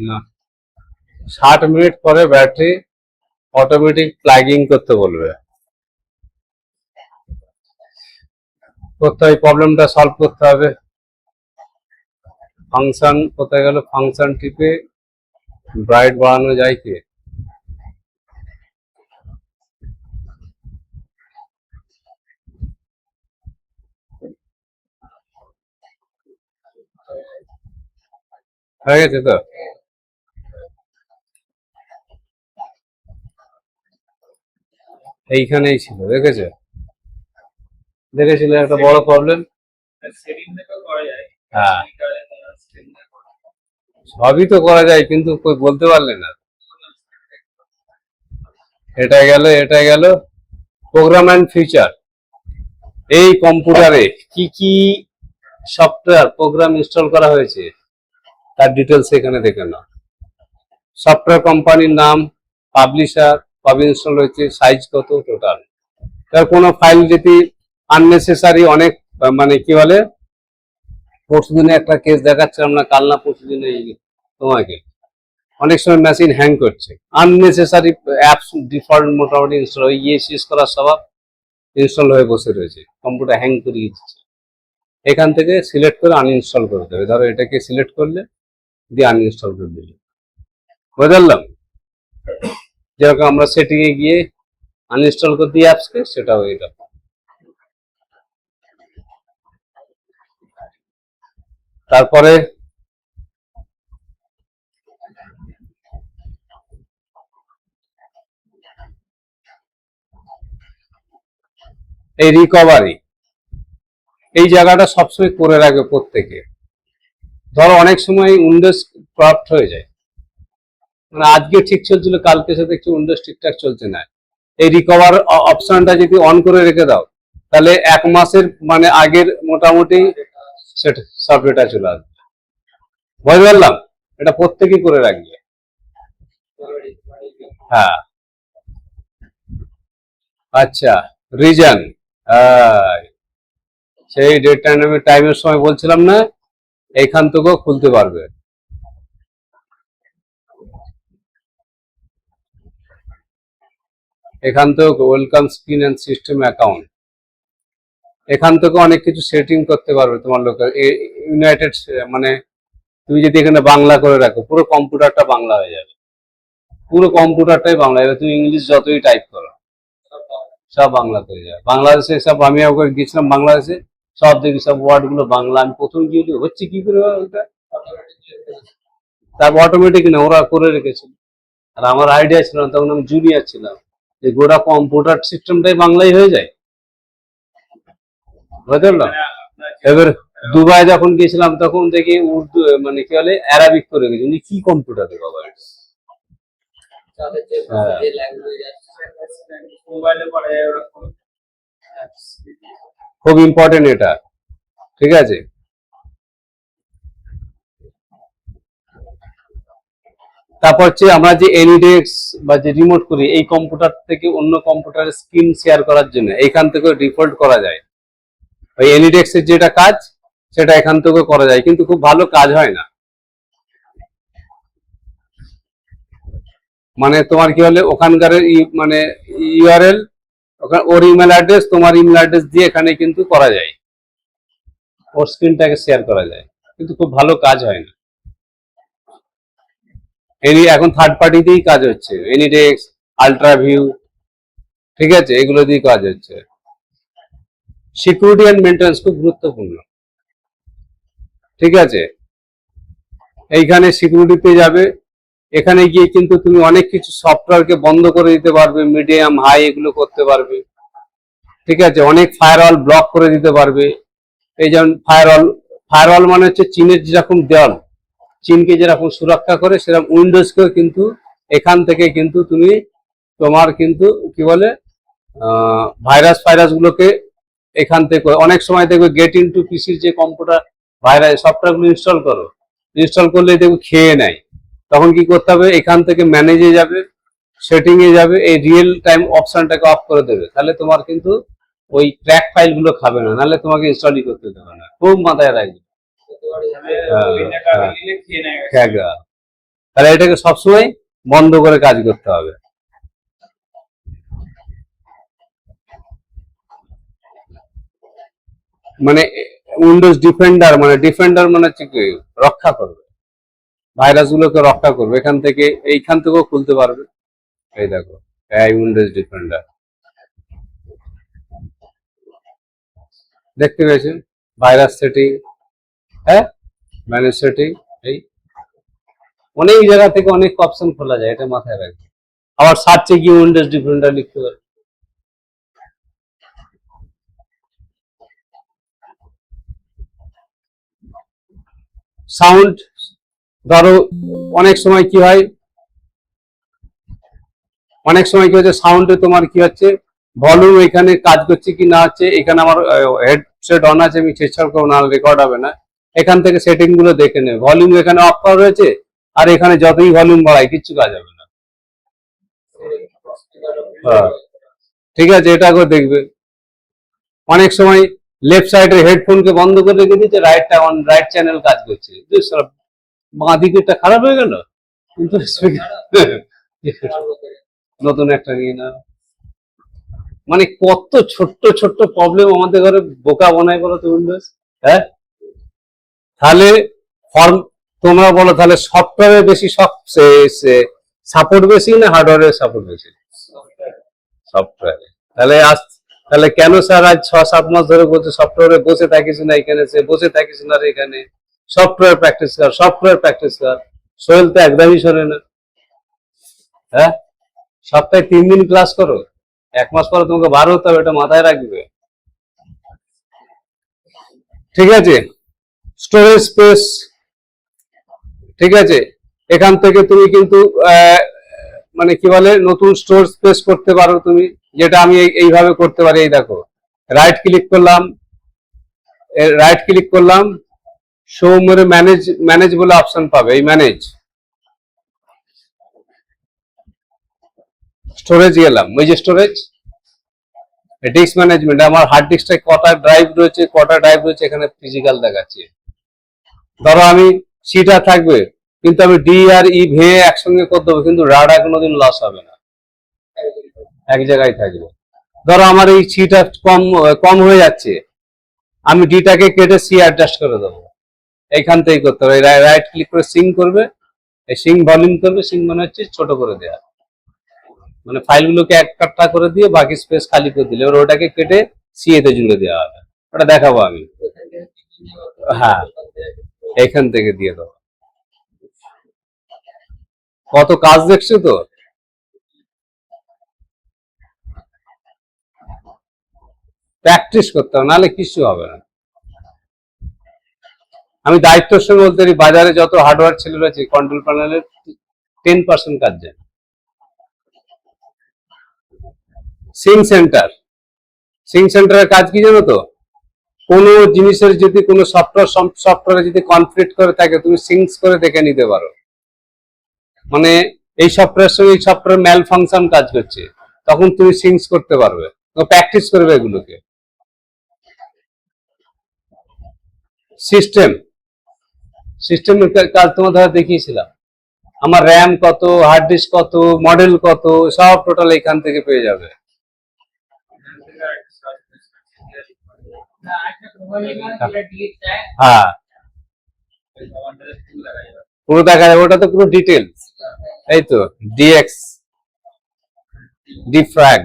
না, 60 মিনিট পরে ব্যাটারি অটোমেটিক প্লাগিং করতে বলবে, করতে হয় প্রবলেমটা সলভ করতে হবে। ফাংশন কোথায় গেল, ফাংশন টিপে ব্রাইট বাড়ানো যায় কি? হয়ে গেছে তো? এইখানেই ছিল, দেখেছো, দেখেছিলে একটা বড় প্রবলেম। সেটিং থেকেও করা যায়। হ্যাঁ, সেটিং থেকে করা যায়। সবই তো করা যায় কিন্তু কই বলতে পারলে না। এটা গেল প্রোগ্রাম অ্যান্ড ফিচার। এই কম্পিউটারে কি কি সফটওয়্যার প্রোগ্রাম ইনস্টল করা হয়েছে তার ডিটেলস এখানে দেখে নাও। সফটওয়্যার কোম্পানির নাম, পাবলিশার, কবে ইনস্টল হয়েছে, সাইজ কত, টোটাল। তার কোনো ফাইল যদি আননেসেসারি অনেক মানে কি বলে, পরশুদিনে একটা কেস দেখাচ্ছিলাম না, কাল না পরশুদিনে তোমাকে, অনেক সময় মেশিন হ্যাং করছে, আননেসেসারি অ্যাপস ডিফল্ট মোটামুটি ইনস্টল হয়ে গিয়ে শেষ করার স্বভাব, ইনস্টল হয়ে বসে রয়েছে, কম্পিউটার হ্যাং করিয়ে দিচ্ছে। এখান থেকে সিলেক্ট করে আনইনস্টল করে দেবে, ধরো এটাকে সিলেক্ট করলে দিয়ে আনইনস্টল করে দিলে, বুঝলাম। যেরকম আমরা সেটিং এ গিয়ে আনইনস্টল করে দিই অ্যাপসকে, সেটাও এটা। তারপরে এই রিকভারি, এই জায়গাটা সবসময় করে রাখবে প্রত্যেকে। ধরো অনেক সময় উইন্ডোজ ক্রাফট হয়ে যায়, মানে আজকে ঠিক চলছিল, কালকে এসে দেখছি উইন্ডোজ ঠিকঠাক চলছে না। এই রিকভার অপশনটা যদি অন করে রেখে দাও, তাহলে 1 মাসের মানে আগের মোটামুটি সেটা সব ডেটা চলে আসবে। বুঝতে পারলাম? এটা প্রত্যেকেই করে রাখবে। হ্যাঁ, আচ্ছা, রিজন, সেই ডেট টাইমের সময় বলছিলাম না, এইখান থেকেও খুলতে পারবে। এখান থেকে welcome screen and system account, এখান থেকে অনেক কিছু সেটিং করতে পারবে তোমার লোকের। ইউনাইটেড মানে তুমি যদি এখানে বাংলা করে রাখো, পুরো কম্পিউটারটা বাংলা হয়ে যাবে, পুরো কম্পিউটারটাই বাংলা হয়ে যাবে। তুমি ইংলিশ যতই টাইপ করো সব বাংলা হয়ে যাবে। বাংলাদেশে সব আমি একবার গেছিলাম বাংলাদেশে, সব দেখি সব ওয়ার্ড গুলো বাংলা। আমি প্রথম গিয়ে হচ্ছে কি করে ওটা, তারপর অটোমেটিক না ওরা করে রেখেছিল। আর আমার আইডিয়া ছিল না, তখন আমি জুনিয়র ছিলাম, যে গোটা কম্পিউটার সিস্টেমটাই বাংলাই হয়ে যায়। বুঝতে পারলাম? এবার দুবাই যখন গেছিলাম তখন দেখি উর্দু মানে কি বলে অ্যারাবিক করে গেছি। উনি কি কম্পিউটারে বাবা, মোবাইলে করা যায় ওরকম। খুব ইম্পর্টেন্ট এটা, ঠিক আছে? তারপর হচ্ছে আমরা যে এনিডেক্স বা যে রিমোট করি, এই কম্পিউটার থেকে অন্য কম্পিউটারের স্ক্রিন শেয়ার করার জন্য এইখান থেকে ডিফল্ট করা যায়। ওই এনিডেক্স এর যেটা কাজ সেটা এখান থেকে করা যায়, কিন্তু খুব ভালো কাজ হয় না। মানে তোমার কি বলে ওখানকার মানে ইউআরএল, ওর ইমেল অ্যাড্রেস, তোমার ইমেল অ্যাড্রেস দিয়ে এখানে কিন্তু করা যায়, ওর স্ক্রিনটাকে শেয়ার করা যায়, কিন্তু খুব ভালো কাজ হয় না। এখন থার্ড পার্টিতেই কাজ হচ্ছে, এনিডেক্স, আল্ট্রাভিউ, ঠিক আছে, এগুলো দিয়ে কাজ হচ্ছে। সিকিউরিটি অ্যান্ড মেনটেন্যান্স খুব গুরুত্বপূর্ণ, ঠিক আছে? এইখানে সিকিউরিটিতে যাবে, এখানে গিয়ে কিন্তু তুমি অনেক কিছু সফটওয়্যারকে বন্ধ করে দিতে পারবে, মিডিয়াম হাই এগুলো করতে পারবে, ঠিক আছে? অনেক ফায়ারওয়াল ব্লক করে দিতে পারবে। এই যেমন ফায়ারওয়াল মানে হচ্ছে চীনের যেরকম দেওয়াল, চীনকে যেরকম সুরক্ষা করে, সেরকম উইন্ডোজকেও কিন্তু এখান থেকে কিন্তু তুমি তোমার কিন্তু কি বলে ভাইরাস গুলোকে এখান থেকে অনেক সময় দেখবে গেট ইনটু পিসির যে কম্পিউটার ভাইরাস সফটওয়্যারগুলো ইনস্টল করলে দেখবে খেয়ে নেয়। তখন কি করতে হবে, এখান থেকে ম্যানেজে যাবে, সেটিং এ যাবে, এই রিয়েল টাইম অপশনটাকে অফ করে দেবে, তাহলে তোমার কিন্তু ওই ক্র্যাক ফাইলগুলো খাবে না, নাহলে তোমাকে ইনস্টলই করতে দেবে না। খুব মাথায় রাখবে। তাহলে এটাকে সবসময় বন্ধ করে কাজ করতে হবে। মানে উইন্ডোজ ডিফেন্ডার মানে হচ্ছে কি রক্ষা করবে, ভাইরাস গুলোকে রক্ষা করবে, এখান থেকে এইখান থেকেও খুলতে পারবে। এই দেখো, এই উইন্ডোজ ডিফেন্ডার দেখতে পেয়েছেন, ভাইরাস সেটিং, হ্যাঁ, ম্যানেজ সেটিং, এই অনেক জায়গা থেকে অনেক অপশন খোলা যায়, এটা মাথায় রাখবে। আবার সার্চে গিয়ে উইন্ডোজ ডিফেন্ডার লিখতে পারবে। সাউন্ড, ধরো অনেক সময় কি হয়, হচ্ছে সাউন্ডে তোমার কি হচ্ছে, ভলিউম এখানে কাজ করছে কি না হচ্ছে, এখানে আমার হেডসেট অন আছে, আমি চেষ্টা করবো না রেকর্ড হবে না। এখান থেকে সেটিং গুলো দেখে নেবে, ভলিউম এখানে অফ করা রয়েছে, আর এখানে যতই ভলিউম বাড়ায় কিচ্ছু কাজ হবে না। ঠিক আছে, এটা করে দেখবে। অনেক সময় লেফট সাইডের হেডফোনকে বন্ধ করে রেখে দিচ্ছে, রাইট চ্যানেল কাজ করছে, বাঁ দিকেরটা খারাপ হয়ে গেল, কিন্তু নতুন একটা নিয়ে না। মানে কত ছোট্ট ছোট্ট প্রবলেম আমাদের ঘরে বোকা বানায় বলো তো উইন্ডোজ। হ্যাঁ, তাহলে ফর্ম তোমরা বলো, তাহলে সফটওয়্যারে বেশি সাপোর্ট বেশি না হার্ডওয়্যারের সাপোর্ট বেশি? সফটওয়্যারে। তাহলে কেন স্যার আজ 6-7 মাস ধরে বলছে সফটওয়্যারে বসে থাকিস না, এখানে বসে থাকিস না, এখানে সফটওয়্যার প্র্যাকটিস কর। সোহেল তো একদমই শোনে না। হ্যাঁ, সপ্তাহে 3 দিন ক্লাস করো, 1 মাস পরে তোমাকে বার হতে হবে, এটা মাথায় রাখবে। ঠিক আছে, স্টোরেজ স্পেস, ঠিক আছে, এখান থেকে তুমি কিন্তু মানে কি বলে নতুন স্টোর স্পেস করতে পারো তুমি, যেটা আমি এইভাবে করতে পারি। এই দেখো, রাইট ক্লিক করলাম, শো মোরে ম্যানেজ বলে অপশন পাবে, এই ম্যানেজ স্টোরেজ গেলাম, ওই যে স্টোরেজ ডিস্ক ম্যানেজমেন্ট, আমার হার্ড ডিস্কটা কটা ড্রাইভ রয়েছে এখানে ফিজিক্যাল দেখাচ্ছে। ধরো আমি সিটা থাকবে, কিন্তু আমি ডি আর ই ভেঙে একসঙ্গে করে দেবো, কিন্তু রাডা কোনোদিন লস হবে না, এক জায়গায় থাকবে। ধরো আমার এই সিটা কম হয়ে যাচ্ছে, আমি ডিটাকে কেটে সি অ্যাডজাস্ট করে দেবো, এইখান থেকেই করতে হবে। রাইট ক্লিক করে সিং করবে, এই সিং ভলিউম করবে, সিং মানে হচ্ছে ছোট করে দেওয়া, মানে ফাইলগুলোকে এক কাট্টা করে দিয়ে বাকি স্পেস খালি করে দিলে এবার ওটাকে কেটে সিএ তে জুড়ে দেওয়া হবে। ওটা দেখাবো আমি, হ্যাঁ এখান থেকে দিয়ে দেবো। কত কাজ দেখছো তো, প্র্যাকটিস করতে হবে, নাহলে কিছু হবে না। আমি দায়িত্বের সঙ্গে বলতে পারি, বাজারে যত হার্ডওয়্যার ছেলে রয়েছে কন্ট্রোল প্যানেলের 10% কাজ জানে। সিং সেন্টারের কাজ কি জানো তো, কোনো জিনিসের যদি কোনো সফটওয়্যারে যদি কনফ্লিক্ট করে থাকে, তুমি সিঙ্কস করে দেখে নিতে পারো, মানে এই সফটওয়্যারের সঙ্গে এই সফটওয়্যার ম্যাল ফাংশন কাজ করছে, তখন তুমি সিঙ্কস করতে পারবে, তো প্র্যাকটিস করবে এগুলোকে। সিস্টেমের কাজ তোমার ধরো দেখিয়েছিলাম, আমার র্যাম কত, হার্ড ডিস্ক কত, মডেল কত, সব টোটাল এখান থেকে পেয়ে যাবে। হ্যাঁ পুরো দেখা যাবে, ওটা তো পুরো ডিটেলস। এই তো ডিএক্স, ডিফ্র্যাগ,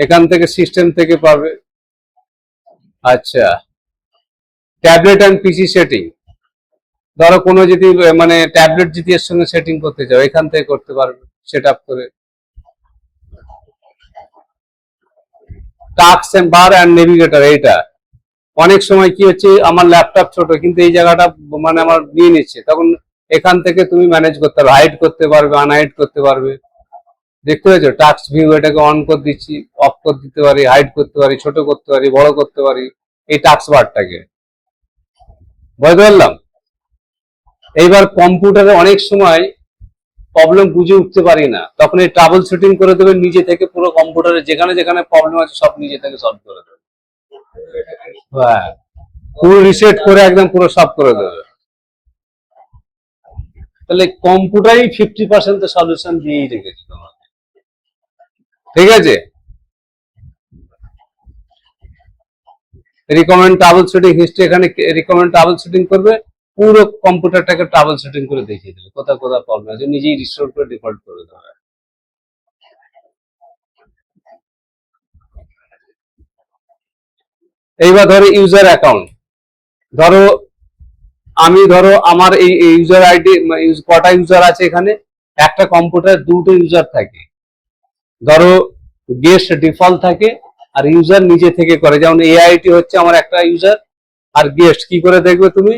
এখান থেকে সিস্টেম থেকে পাবে। আচ্ছা, ট্যাবলেট অ্যান্ড পিসি সেটিং, ধরো কোনো যদি মানে ট্যাবলেট যদি এর সঙ্গে সেটিং করতে চাও, এখান থেকে করতে পারবে সেট আপ করে। টাস্ক বার অ্যান্ড নেভিগেটর, এইটা অনেক সময় কি হচ্ছে, আমার ল্যাপটপ ছোট কিন্তু এই জায়গাটা মানে আমার নিয়ে নিচ্ছে, তখন এখান থেকে তুমি ম্যানেজ করতে পারবে, হাইড করতে পারবে, আনহাইড করতে পারবে। দেখতে পেয়েছো, টাস্ক ভিউ, এটাকে অন করে দিচ্ছি, অফ করে দিতে পারি, হাইড করতে পারি, ছোট করতে পারি, বড় করতে পারি, এই টাস্ক বারটাকে। বুঝতে পারলাম। এইবার কম্পিউটারে অনেক সময় প্রবলেম বুঝে উঠতে পারি না, তখন এই ট্রাবল শুটিং করে দেবে নিজে থেকে, পুরো কম্পিউটারে যেখানে যেখানে প্রবলেম আছে সব নিজে থেকে সলভ করে দেবে। হ্যাঁ, পুরো রিসেট করে একদম পুরো সব করে দেবে। তাহলে কম্পিউটারই 50% সলিউশন দিয়েই রেখেছে তোমাকে, ঠিক আছে। রিকমেন্ড ট্রাবল শুটিং হিস্ট্রি, এখানে রিকমেন্ড ট্রাবল শুটিং করবে, পুরো কম্পিউটারটাকে ট্রাবল শুটিং করে দেখিয়ে দেবে, কোথায় কোথায় প্রবলেম আছে, নিজেই রিস্টোর করে ডিফল্ট করে দেবে। এইবার ধরো ইউজার অ্যাকাউন্ট, ধরো ধরো আমার এই ইউজার আইডি, কটা ইউজার আছে এখানে, একটা কম্পিউটার দুটো ইউজার থাকে, ধরো গেস্ট ডিফল্ট থাকে আর ইউজার নিজে থেকে করে, যেমন এআইটি হচ্ছে আমার একটা ইউজার, আর গেস্ট কি করে দেখবে তুমি,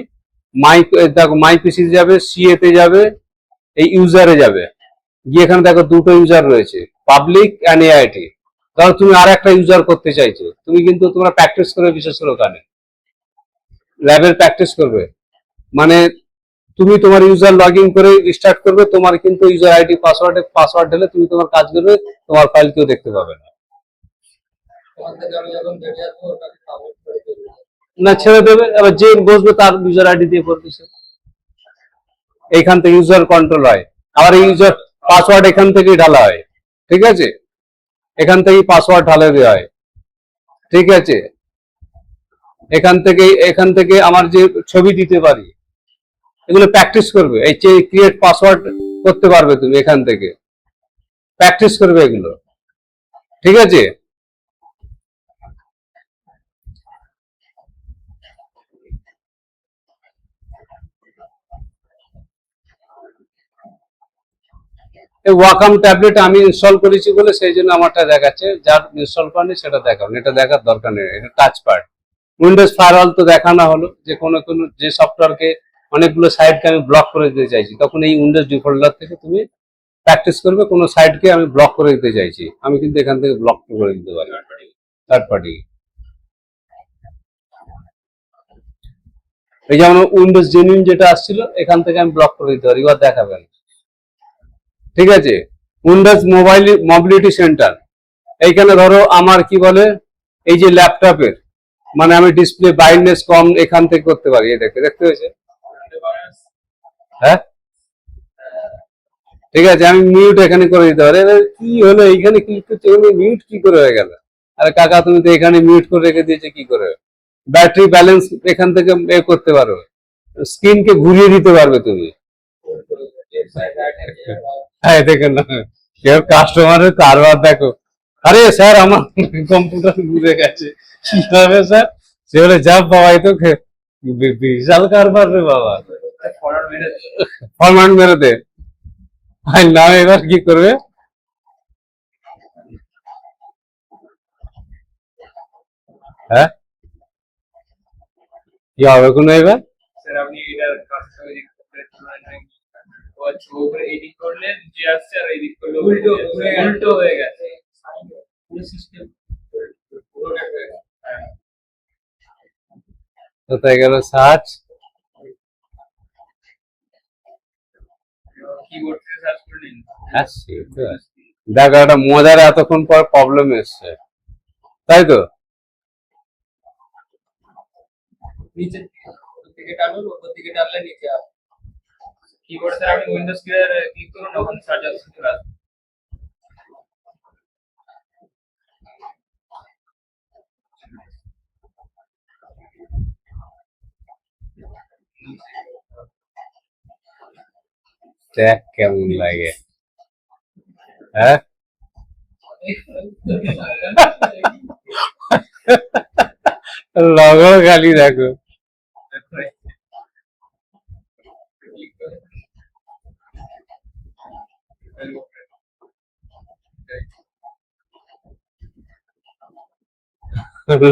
দেখো মাই পিসি যাবে, সিএ তে যাবে, এই ইউজারে যাবে, গিয়ে এখানে দেখো দুটো ইউজার রয়েছে, পাবলিক অ্যান্ড এআইটি। ধরো তুমি আর একটা ইউজার করতে চাইছো, তুমি কিন্তু তোমরা প্র্যাকটিস করবে, বিশেষ করে ওখানে ল্যাবের প্র্যাকটিস করবে, মানে তুমি তোমার ইউজার লগ ইন করে স্টার্ট করবে, তোমার কিন্তু ইউজার আইডি পাসওয়ার্ড ঢেলে তুমি তোমার কাজ করবে, তোমার ফাইল কেউ দেখতে পাবে না। না ছেড়ে দেবে, এবার যে বসবে তার ইউজার আইডি দিয়ে করবে সে, এইখান থেকে ইউজার কন্ট্রোল হয়, আবার এই ইউজার পাসওয়ার্ড এখান থেকেই ঢালা হয়, ঠিক আছে, এখান থেকেই পাসওয়ার্ড ঢালা দেওয়া হয়, ঠিক আছে। এখান থেকে আমার যে ছবি দিতে পারি, এগুলো প্র্যাকটিস করবে, এই যে ক্রিয়েট পাসওয়ার্ড করতে পারবে তুমি, এখান থেকে প্র্যাকটিস করবে এগুলো, ঠিক আছে। এই ওয়াকাম ট্যাবলেট আমি ইনস্টল করেছি বলে সেই জন্য আমারটা দেখাচ্ছে, যার ইনস্টল করেনি সেটা দেখাও, এটা দেখার দরকার নেই, এটা টাচ প্যাড। উইন্ডোজ ফায়ারওয়াল তো দেখানো হলো, যে কোনো কোনো যে সফটওয়্যারকে অনেকগুলো সাইটকে আমি ব্লক করে দিতে চাইছি, তখন এই উইন্ডোজ ডিফল্টার থেকে তুমি প্র্যাকটিস করবে কোনো সাইটকে আমি ব্লক করে দিতে চাইছি, আমি কিন্তু এখান থেকে ব্লক করে দিতে পারি থার্ড পার্টি। এই যেমন উইন্ডোজ জেনুইন যেটা আসছিল এখান থেকে আমি ব্লক করে দিতে পারি, এবার দেখাবেন। ঠিক আছে, উইন্ডোজ মোবাইল মোবিলিটি সেন্টার, এইখানে ধরো আমার কি বলে এই যে ল্যাপটপের মানে আমি ডিসপ্লে ব্রাইটনেস কম এখান থেকে করতে পারি, এই দেখতে হয়েছে। হ্যাঁ ঠিক আছে, আমি মিউট এখানে করে দিতে পারি। এবার কি হলো এইখানে ক্লিক করতে গেলে মিউট কি করে হয়ে গেল? আরে কাকা তুমি তো এখানে মিউট করে রেখে দিয়েছে, কি করে? ব্যাটারি ব্যালেন্স এখান থেকে এ করতে পারো, স্ক্রিনকে ঘুরিয়ে দিতে পারবে তুমি। হ্যাঁ দেখেন না, কেউ কাস্টমারের কারবার দেখো, আরে স্যার আমার কম্পিউটার ঘুরে গেছে, কি হবে স্যার? সে বলে যা বাবা, এই তো বিশাল কারবার রে বাবা, ফরম্যাট মেরে দে। আর না এবার কি করবে? হ্যাঁ কি হবে কোনো এবার? স্যার আপনি এটার কাজটা উপরে এডিট করলে যে আসছে আর এডিট করলে উল্টো হয়ে গেছে পুরো সিস্টেম কোথায় গেল সার্চ? কিবোর্ড থেকে সার্চ করে নিন। হ্যাঁ সেটা দেখো, একটা মজার এতক্ষণ পর প্রবলেম এসছে, তাই তো? নিচে থেকে টানুন, উপর থেকে টানলে নিচে আসবে। কিবোর্ড স্যার আপনি উইন্ডোজ ক্লিক করুন, ওখানে সার্চ অপশন চলে আসবে। দেখ কেমন লাগে, হ্যাঁ লগো খালি দেখো।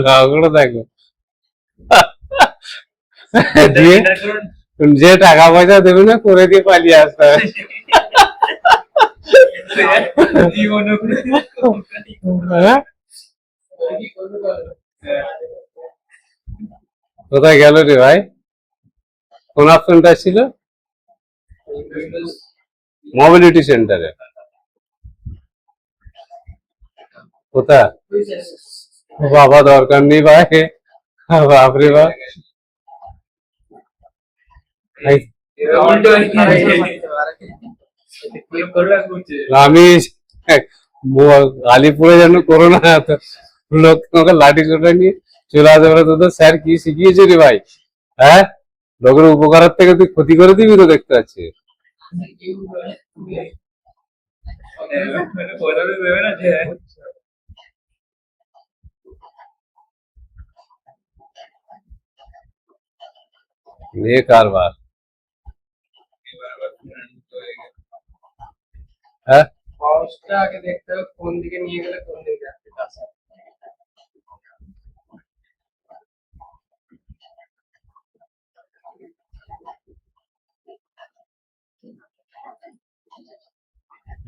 লগোটা দেখো, দিয়ে যে টাকা পয়সা দেবে না করে দিয়ে পালিয়ে আসতে হবে। হ্যাঁ? কোথায় গেল রে ভাই? কোন অপশনটা ছিল? মোবিলিটি সেন্টারে কোথায়? বাবা দরকার নেই ভাই, বাপরে বাপ। আমি আলিপুরে যেন করোনা এত লোক তোমাকে লাঠি চোটা নিয়ে চলে আসে, বলে তো স্যার কি শিখিয়েছে রে ভাই? হ্যাঁ, লোকের উপকারের থেকে তুই ক্ষতি করে দিবি তো, দেখতে পাচ্ছি। ये কারবার, হ্যাঁ মাউসটা আগে দেখতে হবে কোন দিকে নিয়ে গেলে কোন দিকে যাচ্ছে কাজটা।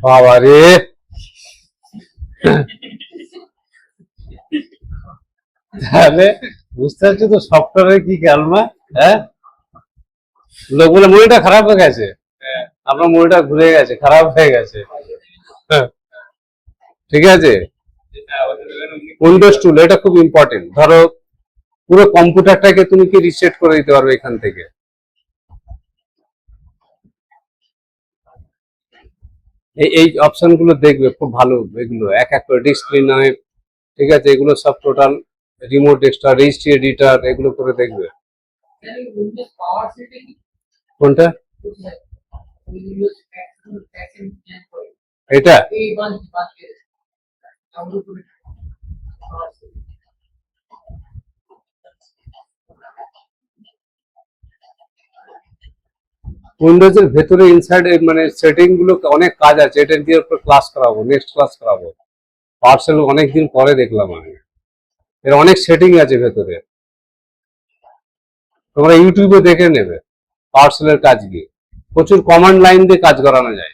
বাবা রে, তাহলে বুঝতে পারছো তো সফটওয়্যারের কি কালমা। হ্যাঁ, লোক বলে মনিটা খারাপ হয়ে গেছে, আপনার মনিটা ঘুরে গেছে, খারাপ হয়ে গেছে। হ্যাঁ, ঠিক আছে, উইন্ডোজ টুল এটা খুব ইম্পর্টেন্ট। ধরো পুরো কম্পিউটারটাকে তুমি কি রিসেট করে দিতে পারবে এখান থেকে। এই অপশন গুলো দেখবে খুব ভালো, এগুলো এক এক করে ডিসপ্লে নয়, ঠিক আছে, এগুলো সব total remote desktop registry editor এগুলো করে দেখবে। কোনটা? এটা উইন্ডোজের ভেতরে ইনসাইড মানে সেটিং গুলো অনেক কাজ আছে, এটা দিয়ে ক্লাস করাবো, নেক্সট ক্লাস করাবো। পার্সেল অনেকদিন পরে দেখলাম আমি, এর অনেক সেটিং আছে ভেতরে, তোমরা ইউটিউবে দেখে নেবে। পার্সেলের কাজ গিয়ে প্রচুর কমান্ড লাইন দিয়ে কাজ করানো যায়,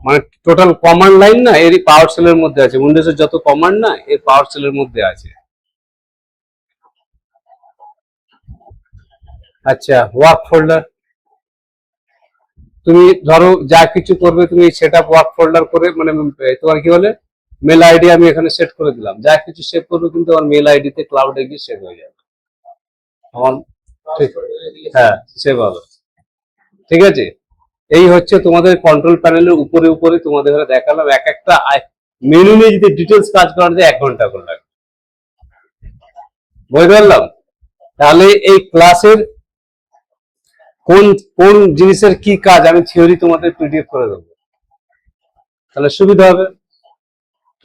মানে টোটাল কমান্ড লাইন না এরই পাওয়ার সেলের মধ্যে আছে, উইন্ডোজের যত কমান্ড না এর পাওয়ার সেলের মধ্যে আছে। আচ্ছা, ওয়ার্ক ফোল্ডার, তুমি ধরো যা কিছু করবে তুমি সেট আপ ওয়ার্ক ফোল্ডার করে, মানে তোমার কি বলে মেল আইডি আমি এখানে সেট করে দিলাম, যা কিছু সেভ করবে কিন্তু আমার মেল আইডিতে ক্লাউডে গিয়ে সেভ হয়ে যাবে আমার। ঠিক, হ্যাঁ সেভ হবে। ঠিক আছে, এই হচ্ছে তোমাদের কন্ট্রোল প্যানেলের উপরে উপরে তোমাদের দেখালাম। এক একটা মেনু নিয়ে যদি ডিটেলস কাজ করার যায় 1 ঘন্টা করে লাগবে, বুঝতে পারলাম। তাহলে এই ক্লাসের কোন কোন জিনিসের কি কাজ আমি থিওরি তোমাদের পিডিএফ করে দেবো, তাহলে সুবিধা হবে।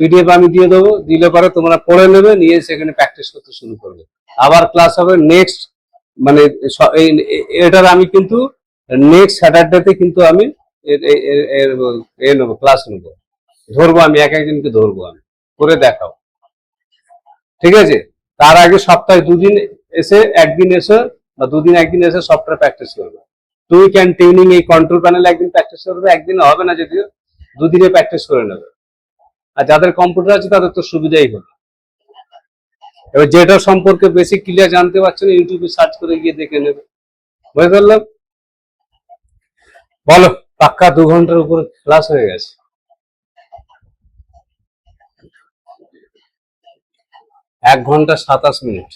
পিডিএফ আমি দিয়ে দেবো, দিলে পরে তোমরা পড়ে নেবে, নিয়ে সেখানে প্র্যাকটিস করতে শুরু করবে। আবার ক্লাস হবে নেক্সট, মানে এটার আমি কিন্তু নেক্সট স্যাটারডেতে কিন্তু আমি নেবো, ক্লাস নেবো, ধরবো আমি এক একজনকে ধরবো, আমি করে দেখাও। ঠিক আছে, তার আগে সপ্তাহে 2 দিন এসে, একদিন এসে বা 2 দিন একদিন এসে সফটওয়্যার প্র্যাকটিস করবে। টুইক অ্যান্ড টিউনিং এই কন্ট্রোল প্যানেল একদিন প্র্যাকটিস করবে, একদিন হবে না যদিও, 2 দিনে প্র্যাকটিস করে নেবে। আর যাদের কম্পিউটার আছে তাদের তো সুবিধাই হলো। এবার যেটা সম্পর্কে বেশি ক্লিয়ার জানতে পারছেন ইউটিউবে সার্চ করে গিয়ে দেখে নেবে, বুঝতে পারলাম। বলো, পাক্কা 2 ঘন্টার উপর ক্লাস হয়ে গেছে। 1 ঘন্টা 27 মিনিট।